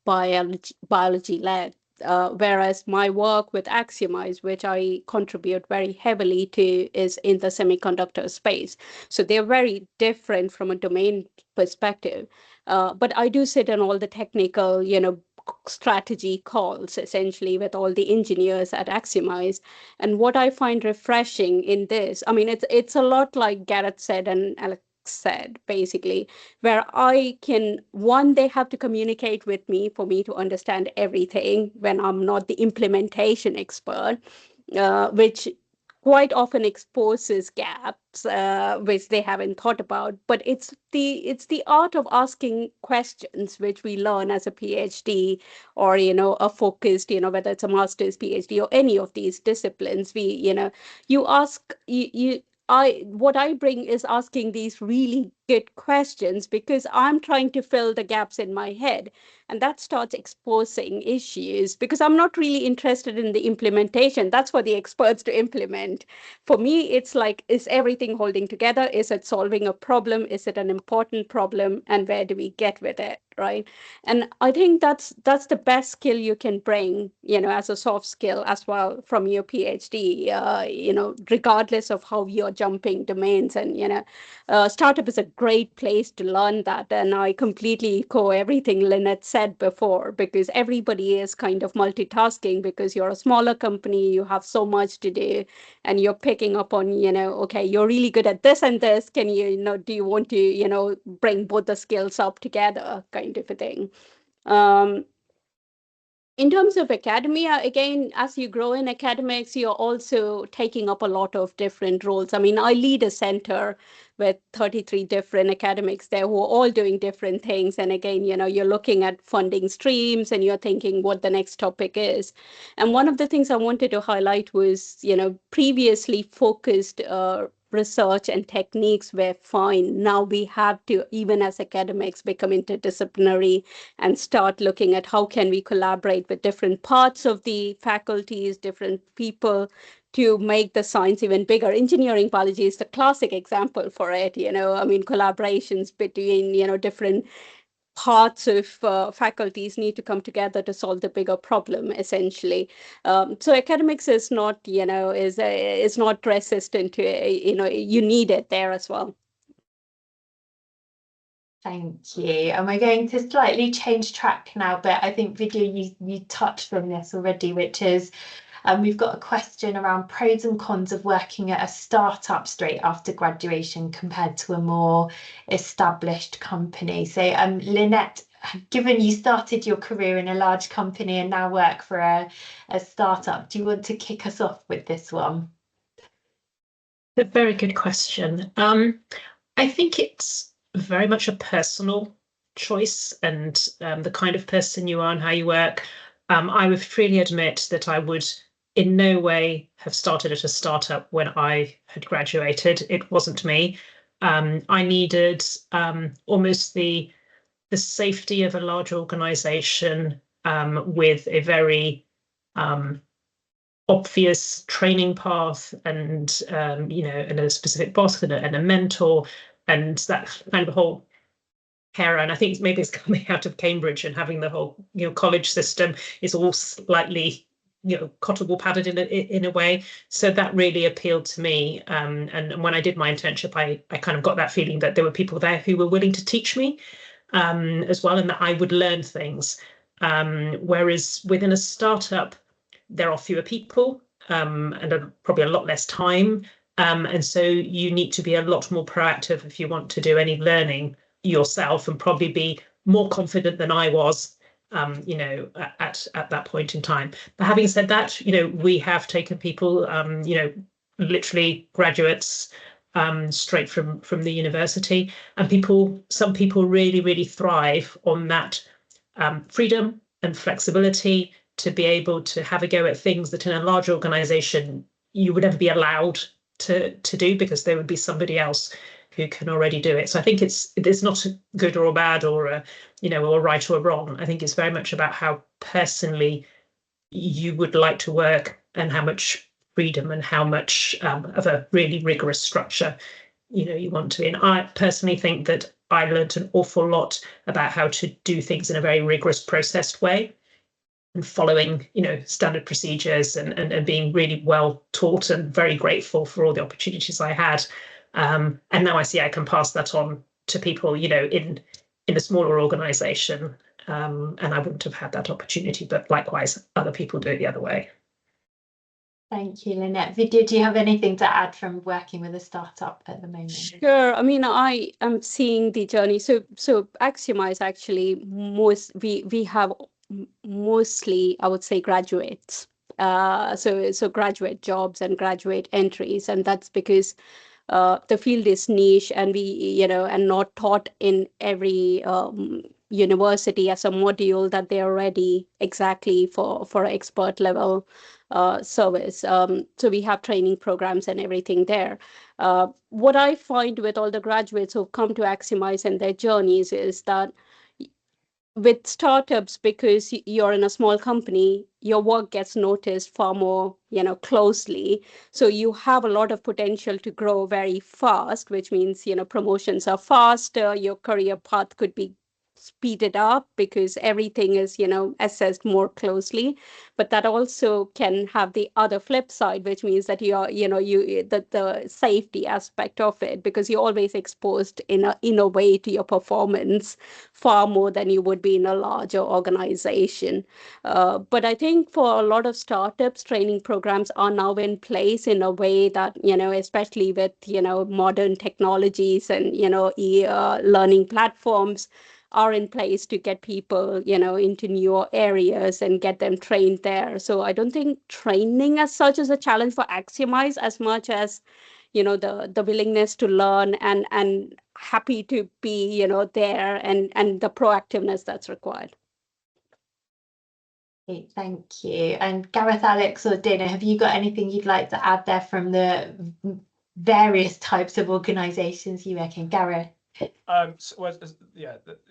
S5: biology led. Whereas my work with Axiomized, which I contribute very heavily to, is in the semiconductor space. So they're very different from a domain perspective. But I do sit in all the technical, strategy calls, essentially, with all the engineers at Axiomized. And what I find refreshing in this, I mean, it's a lot like Gareth said and Alex said, basically, where they have to communicate with me for me to understand everything when I'm not the implementation expert, which quite often exposes gaps which they haven't thought about. But it's the art of asking questions which we learn as a PhD, or a focused, whether it's a master's, PhD, or any of these disciplines. You ask what I bring is asking these really good questions, because I'm trying to fill the gaps in my head. And that starts exposing issues, because I'm not really interested in the implementation. That's for the experts to implement. For me, it's like, is everything holding together? Is it solving a problem? Is it an important problem? And where do we get with it, right? And I think that's the best skill you can bring, as a soft skill as well from your PhD, regardless of how you're jumping domains. And, startup is a great place to learn that. And I completely echo everything Lynette said before, because everybody is kind of multitasking, because you're a smaller company, you have so much to do, and you're picking up on, okay, you're really good at this and this. Can you, do you want to, bring both the skills up together, kind of a thing. In terms of academia, again, as you grow in academics, you're also taking up a lot of different roles. I mean, I lead a center with 33 different academics there who are all doing different things. And again, you're looking at funding streams and you're thinking what the next topic is. And one of the things I wanted to highlight was, previously focused research and techniques were fine. Now we have to, even as academics, become interdisciplinary and start looking at how can we collaborate with different parts of the faculties, different people, to make the science even bigger. Engineering biology is the classic example for it. Collaborations between, different parts of faculties need to come together to solve the bigger problem, essentially. So academics is not, is not resistant to, you need it there as well.
S1: Thank you. And we're going to slightly change track now, but I think Vidya, you touched on this already, which is we've got a question around pros and cons of working at a startup straight after graduation compared to a more established company. So Lynette, given you started your career in a large company and now work for a startup, do you want to kick us off with this one?
S2: A very good question. I think it's very much a personal choice, and the kind of person you are and how you work. I would freely admit that I would in no way have started at a startup when I had graduated. It wasn't me. I needed almost the safety of a large organization with a very obvious training path and and a specific boss and a mentor, and that kind of whole era. And I think maybe it's coming out of Cambridge and having the whole college system is all slightly cotton padded in a way. So that really appealed to me. And when I did my internship, I kind of got that feeling that there were people there who were willing to teach me as well, and that I would learn things. Whereas within a startup, there are fewer people and probably a lot less time. And so you need to be a lot more proactive if you want to do any learning yourself, and probably be more confident than I was, at that point in time. But having said that, we have taken people, literally graduates straight from the university, and some people really, really thrive on that freedom and flexibility to be able to have a go at things that in a large organization you would never be allowed to do, because there would be somebody else who can already do it. So I think it's not good or bad or or right or wrong. I think it's very much about how personally you would like to work and how much freedom and how much of a really rigorous structure you want to be. And I personally think that I learned an awful lot about how to do things in a very rigorous, processed way, and following standard procedures and being really well taught, and very grateful for all the opportunities I had. And now I see I can pass that on to people in a smaller organization, and I wouldn't have had that opportunity, but likewise other people do it the other way.
S1: Thank you, Lynette. Vidya, do you have anything to add from working with a startup at the moment?
S5: Sure. I mean, I am seeing the journey. So Axioma is actually we have mostly, I would say, graduates so graduate jobs and graduate entries, and that's because the field is niche, and and not taught in every university as a module that they are ready exactly for expert level service. So we have training programs and everything there. What I find with all the graduates who've come to Aximize and their journeys is that with startups, because you're in a small company, your work gets noticed far more, closely. So you have a lot of potential to grow very fast, which means, promotions are faster. Your career path could be speeded up because everything is, assessed more closely. But that also can have the other flip side, which means that the safety aspect of it, because you're always exposed in a way to your performance far more than you would be in a larger organization. But I think for a lot of startups, training programs are now in place in a way that, especially with, modern technologies and, learning platforms are in place to get people, into newer areas and get them trained there. So I don't think training as such is a challenge for Aximize as much as, the willingness to learn and happy to be, there and the proactiveness that's required.
S1: Great, thank you. And Gareth, Alex, or Dana, have you got anything you'd like to add there from the various types of organisations you work in? Gareth?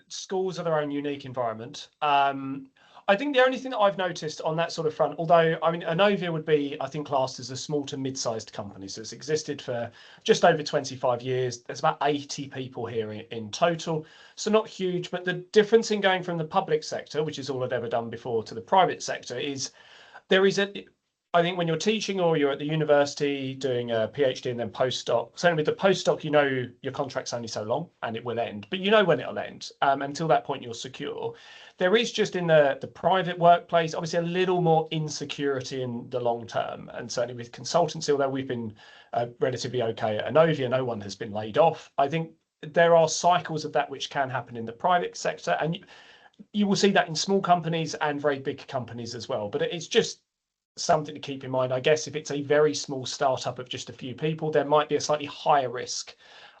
S4: Schools are their own unique environment. I think the only thing that I've noticed on that sort of front, although I mean, Inovia would be, I think, classed as a small to mid-sized company. So it's existed for just over 25 years. There's about 80 people here in total. So not huge, but the difference in going from the public sector, which is all I'd ever done before, to the private sector is I think when you're teaching or you're at the university doing a PhD and then postdoc, certainly with the postdoc, your contract's only so long and it will end, but when it'll end. Until that point, you're secure. There is just in the private workplace, obviously a little more insecurity in the long term. And certainly with consultancy, although we've been relatively okay at Inovia, no one has been laid off. I think there are cycles of that which can happen in the private sector. And you will see that in small companies and very big companies as well. But it's just something to keep in mind. I guess if it's a very small startup of just a few people, there might be a slightly higher risk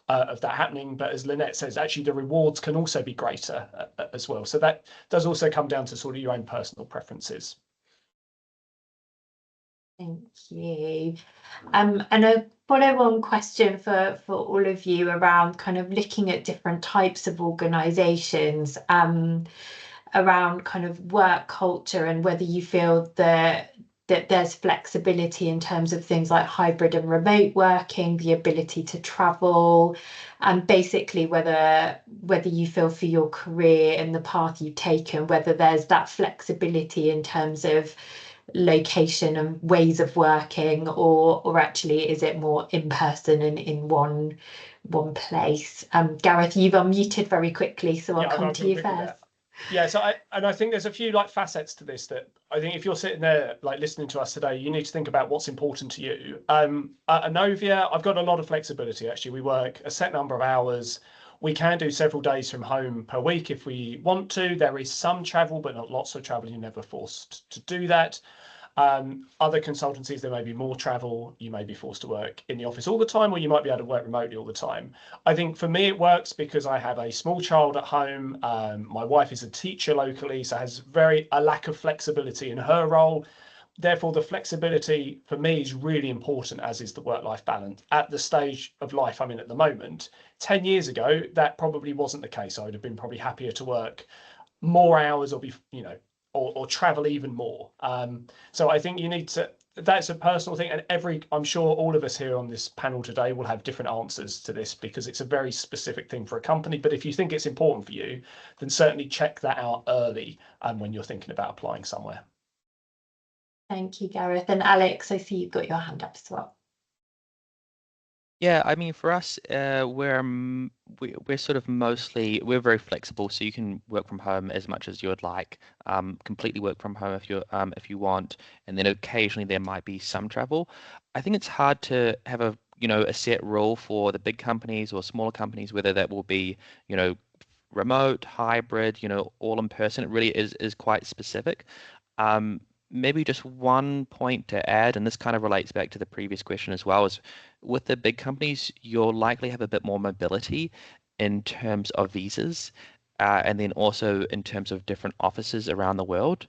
S4: of that happening. But as Lynette says, actually the rewards can also be greater as well. So that does also come down to sort of your own personal preferences.
S1: Thank you. And a follow-on question for all of you around kind of looking at different types of organisations, around kind of work culture and whether you feel that there's flexibility in terms of things like hybrid and remote working, the ability to travel, and basically whether you feel for your career and the path you've taken, whether there's that flexibility in terms of location and ways of working, or actually is it more in person and in one place? Gareth, you've unmuted very quickly, so I'll come to you first.
S4: Yeah, so I think there's a few facets to this that I think if you're sitting there listening to us today, you need to think about what's important to you. At Inovia, I've got a lot of flexibility. Actually, we work a set number of hours. We can do several days from home per week if we want to. There is some travel, but not lots of travel. You're never forced to do that. Other consultancies, there may be more travel. You may be forced to work in the office all the time, or you might be able to work remotely all the time. I think for me, it works because I have a small child at home. My wife is a teacher locally, so has a lack of flexibility in her role. Therefore, the flexibility for me is really important, as is the work-life balance. At the stage of life I'm in at the moment, 10 years ago, that probably wasn't the case. I would have been probably happier to work more hours or travel even more. So I think that's a personal thing, and I'm sure all of us here on this panel today will have different answers to this because it's a very specific thing for a company. But if you think it's important for you, then certainly check that out early when you're thinking about applying somewhere.
S1: Thank you, Gareth. And Alex, I see you've got your hand up as well.
S6: Yeah, I mean, for us, we're sort of we're very flexible, so you can work from home as much as you would like, completely work from home if you want, and then occasionally there might be some travel. I think it's hard to have a set rule for the big companies or smaller companies, whether that will be remote, hybrid, all in person. It really is quite specific. Maybe just one point to add, and this kind of relates back to the previous question as well, is with the big companies, you'll likely have a bit more mobility in terms of visas, and then also in terms of different offices around the world.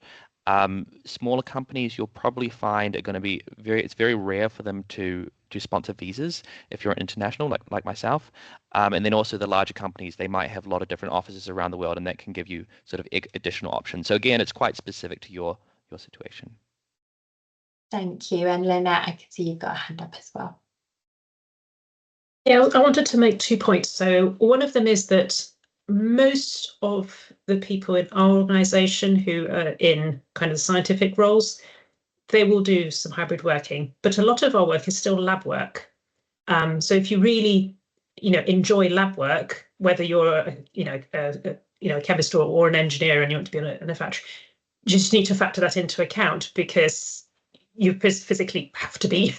S6: Smaller companies, you'll probably find are going to be it's very rare for them to sponsor visas if you're an international like myself. And then also the larger companies, they might have a lot of different offices around the world, and that can give you sort of additional options. So again, it's quite specific to your situation.
S1: Thank you. And Lynette, I can see you've got a hand up as well.
S2: Yeah, I wanted to make 2 points. So one of them is that most of the people in our organisation who are in kind of scientific roles, they will do some hybrid working, but a lot of our work is still lab work. So if you really, enjoy lab work, whether you're, a chemist or an engineer and you want to be in a factory, you just need to factor that into account, because you physically have to be,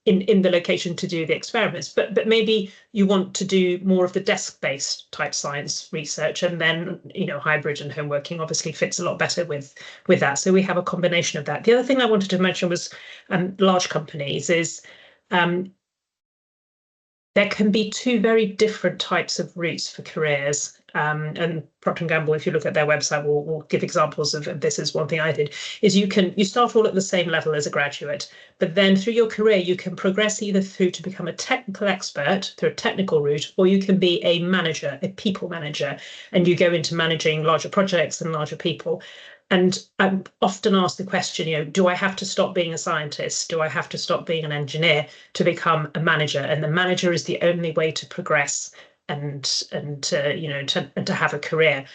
S2: in the location to do the experiments. But maybe you want to do more of the desk-based type science research, and then, hybrid and home working obviously fits a lot better with that. So we have a combination of that. The other thing I wanted to mention was large companies is there can be two very different types of routes for careers. And Procter & Gamble, if you look at their website, will give examples of this. Is one thing I did, is you start all at the same level as a graduate, but then through your career, you can progress either through to become a technical expert through a technical route, or you can be a manager, a people manager, and you go into managing larger projects and larger people. And I'm often asked the question, do I have to stop being a scientist? Do I have to stop being an engineer to become a manager? And the manager is the only way to progress and to have a career.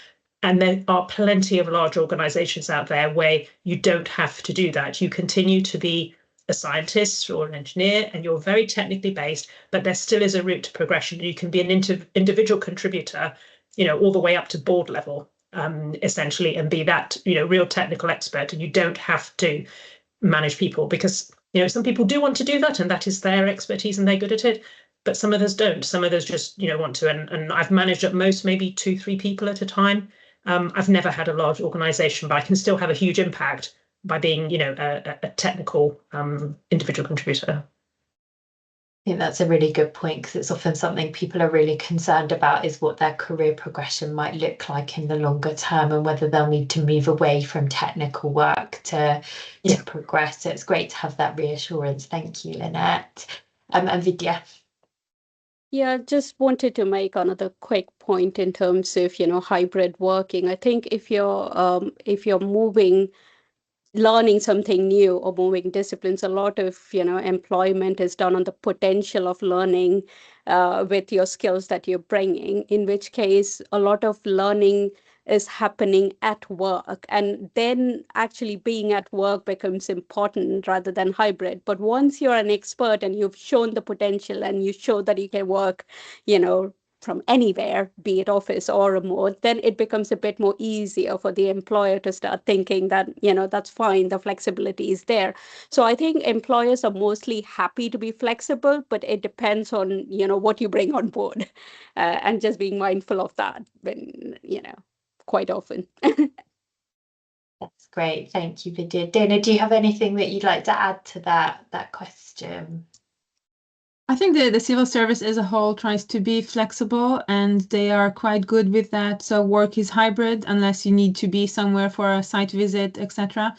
S2: And there are plenty of large organizations out there where you don't have to do that. You continue to be a scientist or an engineer, and you're very technically based, but there still is a route to progression. You can be an individual contributor, all the way up to board level. Essentially, and be that real technical expert, and you don't have to manage people, because some people do want to do that, and that is their expertise and they're good at it, but some others don't. Some others just want to, and I've managed at most maybe 2-3 people at a time. I've never had a large organization, but I can still have a huge impact by being a technical individual contributor.
S1: I think that's a really good point, because it's often something people are really concerned about, is what their career progression might look like in the longer term, and whether they'll need to move away from technical work to progress. So it's great to have that reassurance. Thank you, Lynette. And Vidya.
S5: Yeah, just wanted to make another quick point in terms of hybrid working. I think if you're learning something new or moving disciplines, a lot of employment is done on the potential of learning with your skills that you're bringing, in which case a lot of learning is happening at work, and then actually being at work becomes important rather than hybrid. But once you're an expert and you've shown the potential and you show that you can work from anywhere, be it office or remote, then it becomes a bit more easier for the employer to start thinking that, that's fine, the flexibility is there. So I think employers are mostly happy to be flexible, but it depends on, what you bring on board, and just being mindful of that when, quite often.
S1: That's great. Thank you, Vidya. Dana, do you have anything that you'd like to add to that question?
S3: I think the civil service as a whole tries to be flexible, and they are quite good with that. So work is hybrid unless you need to be somewhere for a site visit, etc.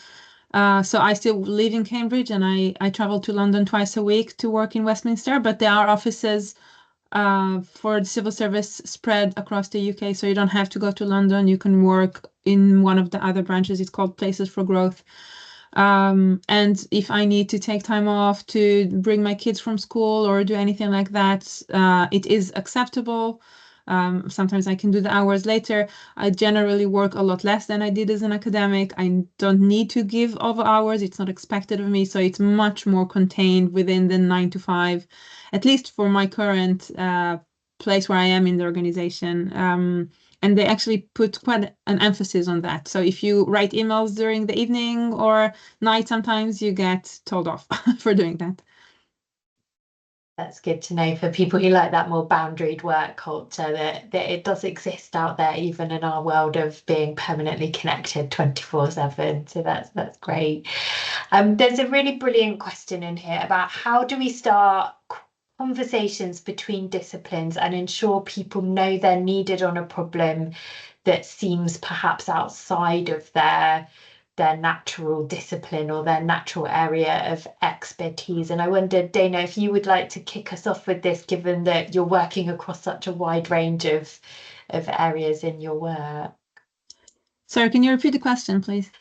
S3: So I still live in Cambridge, and I travel to London twice a week to work in Westminster, but there are offices for the civil service spread across the UK. So you don't have to go to London. You can work in one of the other branches. It's called Places for Growth. And if I need to take time off to bring my kids from school or do anything like that, it is acceptable. Sometimes I can do the hours later. I generally work a lot less than I did as an academic. I don't need to give over hours. It's not expected of me. So it's much more contained within the 9 to 5, at least for my current place where I am in the organization. And they actually put quite an emphasis on that. So if you write emails during the evening or night, sometimes you get told off for doing that.
S1: That's good to know for people who like that more boundaried work culture, that it does exist out there, even in our world of being permanently connected 24/7. So that's great. There's a really brilliant question in here about how do we start conversations between disciplines and ensure people know they're needed on a problem that seems perhaps outside of their natural discipline or their natural area of expertise. And I wondered, Dana, if you would like to kick us off with this, given that you're working across such a wide range of areas in your work.
S3: Sorry, can you repeat the question, please?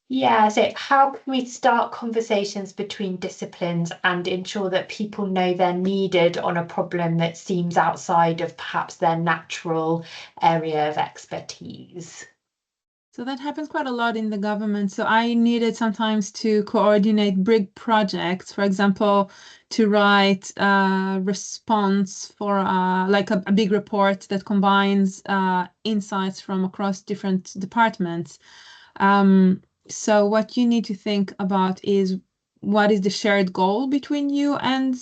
S1: Yeah, so how can we start conversations between disciplines and ensure that people know they're needed on a problem that seems outside of perhaps their natural area of expertise?
S3: So that happens quite a lot in the government. So I needed sometimes to coordinate big projects, for example, to write a response for like a big report that combines insights from across different departments. So what you need to think about is what is the shared goal between you and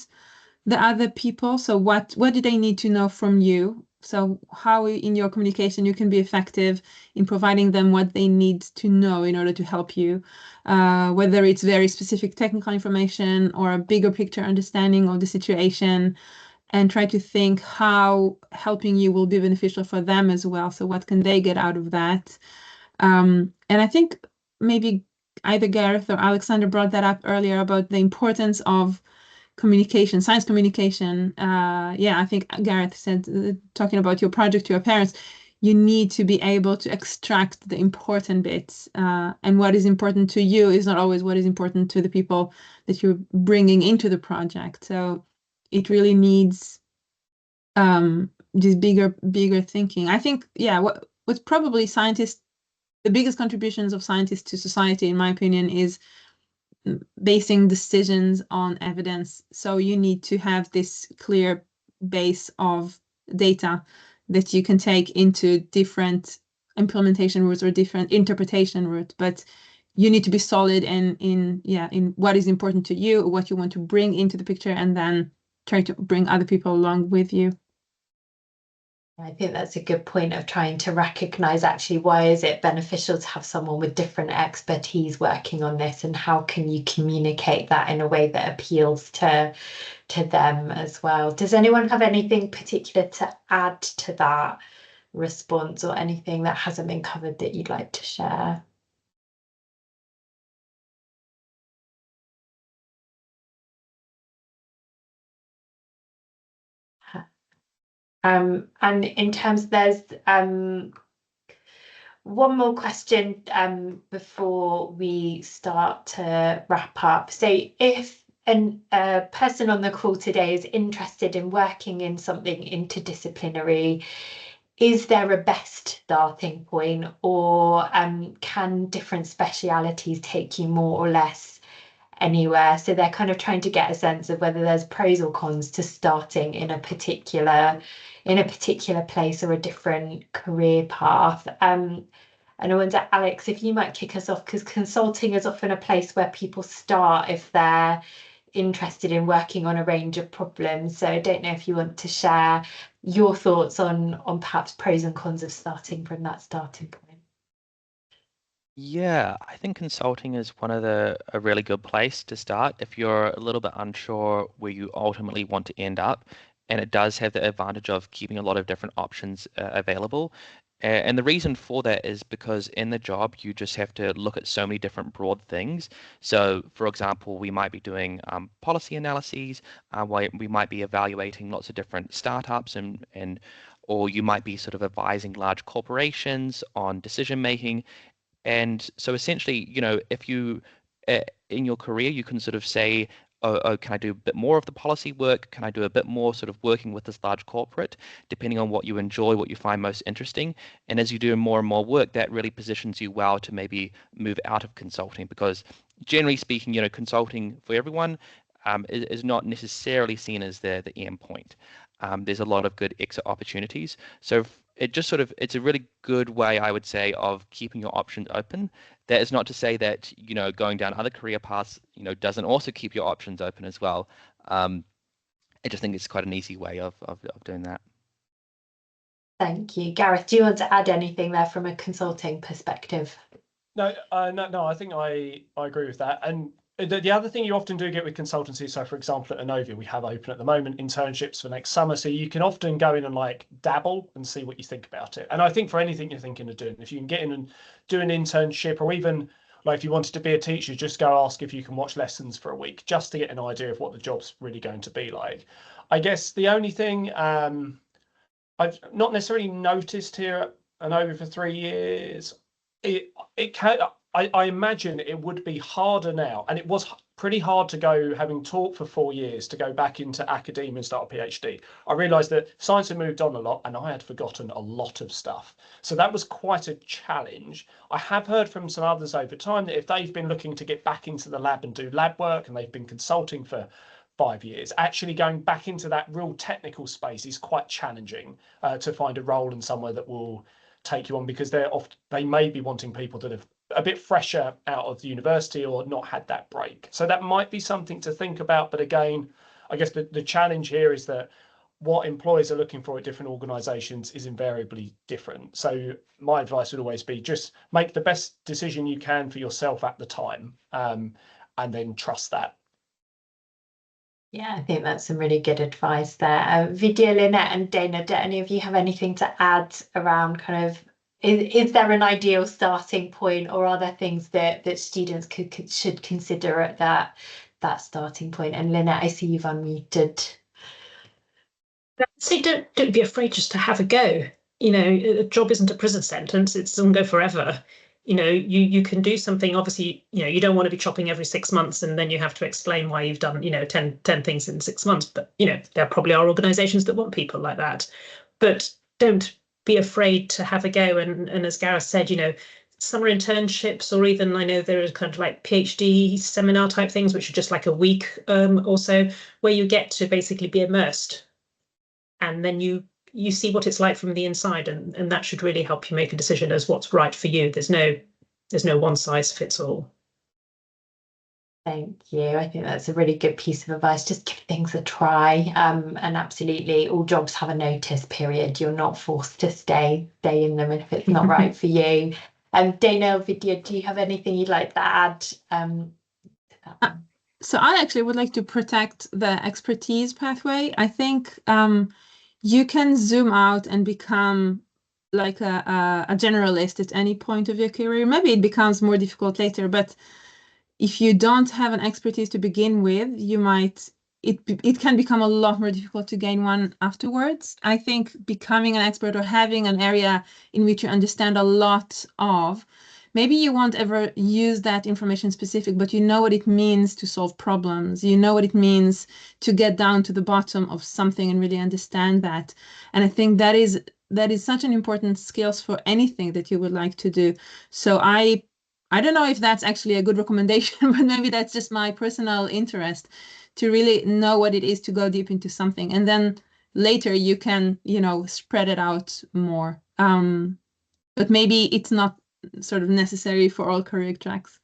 S3: the other people. So what do they need to know from you? So how in your communication you can be effective in providing them what they need to know in order to help you, whether it's very specific technical information or a bigger picture understanding of the situation, and try to think how helping you will be beneficial for them as well. So what can they get out of that? And I think maybe either Gareth or Alexander brought that up earlier about the importance of communication, science communication. Yeah, I think Gareth said, talking about your project to your parents, you need to be able to extract the important bits. And what is important to you is not always what is important to the people that you're bringing into the project. So it really needs this bigger thinking. I think, yeah, what's probably the biggest contributions of scientists to society, in my opinion, is basing decisions on evidence. So you need to have this clear base of data that you can take into different implementation routes or different interpretation routes, but you need to be solid in what is important to you, what you want to bring into the picture, and then try to bring other people along with you.
S1: I think that's a good point of trying to recognize actually why is it beneficial to have someone with different expertise working on this, and how can you communicate that in a way that appeals to them as well. Does anyone have anything particular to add to that response, or anything that hasn't been covered that you'd like to share? And in terms, there's one more question before we start to wrap up. So if a person on the call today is interested in working in something interdisciplinary, is there a best starting point, or can different specialities take you more or less anywhere? So they're kind of trying to get a sense of whether there's pros or cons to starting in a particular place or a different career path. And I wonder, Alex, if you might kick us off, because consulting is often a place where people start if they're interested in working on a range of problems. So I don't know if you want to share your thoughts on perhaps pros and cons of starting from that starting point.
S6: Yeah, I think consulting is a really good place to start if you're a little bit unsure where you ultimately want to end up. And it does have the advantage of keeping a lot of different options available. And the reason for that is because in the job, you just have to look at so many different broad things. So, for example, we might be doing policy analyses, we might be evaluating lots of different startups or you might be sort of advising large corporations on decision making. And so essentially, if you in your career, you can sort of say, oh, can I do a bit more of the policy work? Can I do a bit more sort of working with this large corporate, depending on what you enjoy, what you find most interesting? And as you do more and more work, that really positions you well to maybe move out of consulting, because generally speaking, consulting for everyone is not necessarily seen as the end point. There's a lot of good exit opportunities. So it's a really good way, I would say, of keeping your options open. That is not to say that, going down other career paths, doesn't also keep your options open as well. I just think it's quite an easy way of doing that.
S1: Thank you. Gareth, do you want to add anything there from a consulting perspective?
S4: No, I think I agree with that. And the other thing you often do get with consultancy, so for example, at Inovia, we have open at the moment internships for next summer. So you can often go in and like dabble and see what you think about it. And I think for anything you're thinking of doing, if you can get in and do an internship, or even like if you wanted to be a teacher, just go ask if you can watch lessons for a week, just to get an idea of what the job's really going to be like. I guess the only thing I've not necessarily noticed here at Inovia for 3 years, I imagine it would be harder now, and it was pretty hard to go, having taught for 4 years, to go back into academia and start a PhD. I realised that science had moved on a lot, and I had forgotten a lot of stuff. So that was quite a challenge. I have heard from some others over time that if they've been looking to get back into the lab and do lab work, and they've been consulting for 5 years, actually going back into that real technical space is quite challenging to find a role in somewhere that will take you on, because they may be wanting people that have a bit fresher out of the university or not had that break. So that might be something to think about. But again, I guess the challenge here is that what employers are looking for at different organizations is invariably different. So my advice would always be just make the best decision you can for yourself at the time, and then trust that.
S1: Yeah, I think that's some really good advice there. Vidya, Lynette and Dana, do any of you have anything to add around kind of, is there an ideal starting point, or are there things that students should consider at that starting point? And Lynette, I see you've unmuted.
S2: See, don't be afraid just to have a go. You know, a job isn't a prison sentence. It doesn't go forever. You know, you can do something. Obviously, you know, you don't want to be chopping every 6 months and then you have to explain why you've done, 10 things in 6 months. But, there probably are organizations that want people like that. But don't be afraid to have a go. And as Gareth said, summer internships, or even I know there are kind of like PhD seminar type things, which are just like a week or so, where you get to basically be immersed. And then you see what it's like from the inside, and that should really help you make a decision as what's right for you. There's no one size fits all.
S1: Thank you. I think that's a really good piece of advice. Just give things a try. And absolutely, all jobs have a notice period. You're not forced to stay in them if it's not right for you. Dana, Vidya, do you have anything you'd like to add to that one?
S3: So I actually would like to protect the expertise pathway. I think you can zoom out and become like a generalist at any point of your career. Maybe it becomes more difficult later, but if you don't have an expertise to begin with, it can become a lot more difficult to gain one afterwards. I think becoming an expert or having an area in which you understand a lot of, maybe you won't ever use that information specific, but you know what it means to solve problems. You know what it means to get down to the bottom of something and really understand that. And I think that is such an important skills for anything that you would like to do. So I don't know if that's actually a good recommendation, but maybe that's just my personal interest to really know what it is to go deep into something. And then later you can, spread it out more. But maybe it's not sort of necessary for all career tracks.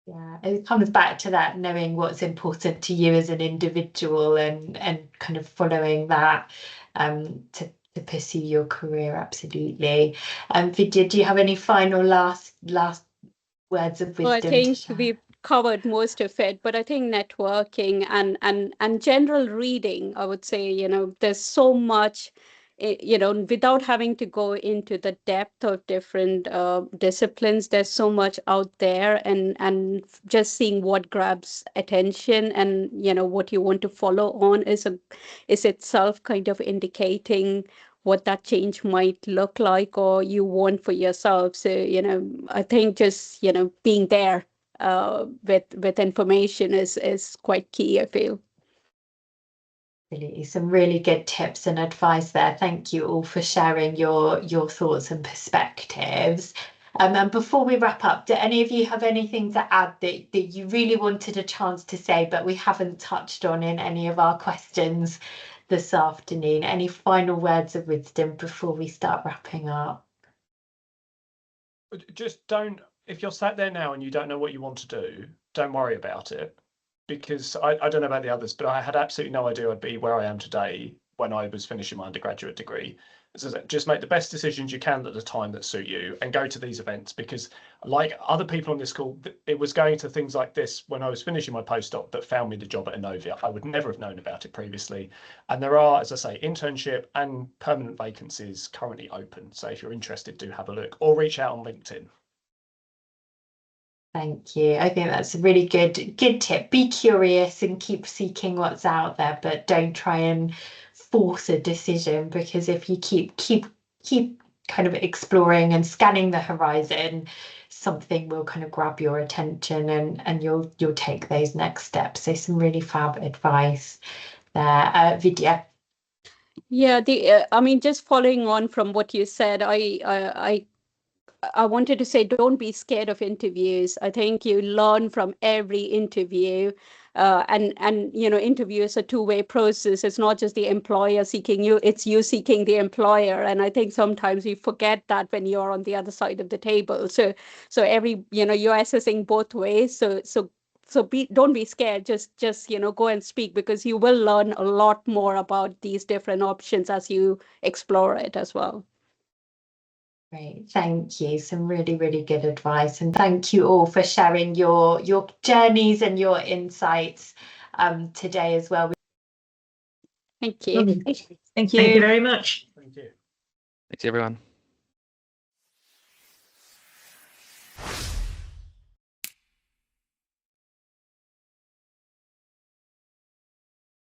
S1: Yeah, it comes back to that, knowing what's important to you as an individual and kind of following that to pursue your career. Absolutely. Vidya, do you have any final last words of wisdom?
S5: Well, I think we've covered most of it, but I think networking and general reading, I would say, there's so much, without having to go into the depth of different disciplines, there's so much out there, and just seeing what grabs attention and, what you want to follow on is itself kind of indicating what that change might look like or you want for yourself. So, I think just, being there with information is quite key, I feel.
S1: Absolutely. Some really good tips and advice there. Thank you all for sharing your thoughts and perspectives. And before we wrap up, do any of you have anything to add that you really wanted a chance to say, but we haven't touched on in any of our questions this afternoon? Any final words of wisdom before we start wrapping up?
S4: Just if you're sat there now and you don't know what you want to do, don't worry about it. because I don't know about the others, but I had absolutely no idea I'd be where I am today when I was finishing my undergraduate degree. So just make the best decisions you can at the time that suit you and go to these events, because like other people on this call, it was going to things like this when I was finishing my postdoc that found me the job at Inovia. I would never have known about it previously. And there are, as I say, internship and permanent vacancies currently open. So if you're interested, do have a look or reach out on LinkedIn.
S1: Thank you. I think that's a really good tip. Be curious and keep seeking what's out there, but don't try and force a decision, because if you keep kind of exploring and scanning the horizon, something will kind of grab your attention and you'll take those next steps. So some really fab advice there. Vidya.
S5: Yeah, I mean, just following on from what you said, I wanted to say, don't be scared of interviews. I think you learn from every interview, and interview is a two-way process. It's not just the employer seeking you; it's you seeking the employer. And I think sometimes we forget that when you're on the other side of the table. So every you're assessing both ways. So don't be scared. Just go and speak, because you will learn a lot more about these different options as you explore it as well.
S1: Great, thank you. Some really, really good advice, and thank you all for sharing your journeys and your insights today as well.
S5: Thank you.
S3: Thank you.
S2: Thank you very much.
S4: Thank you.
S6: Thanks, everyone.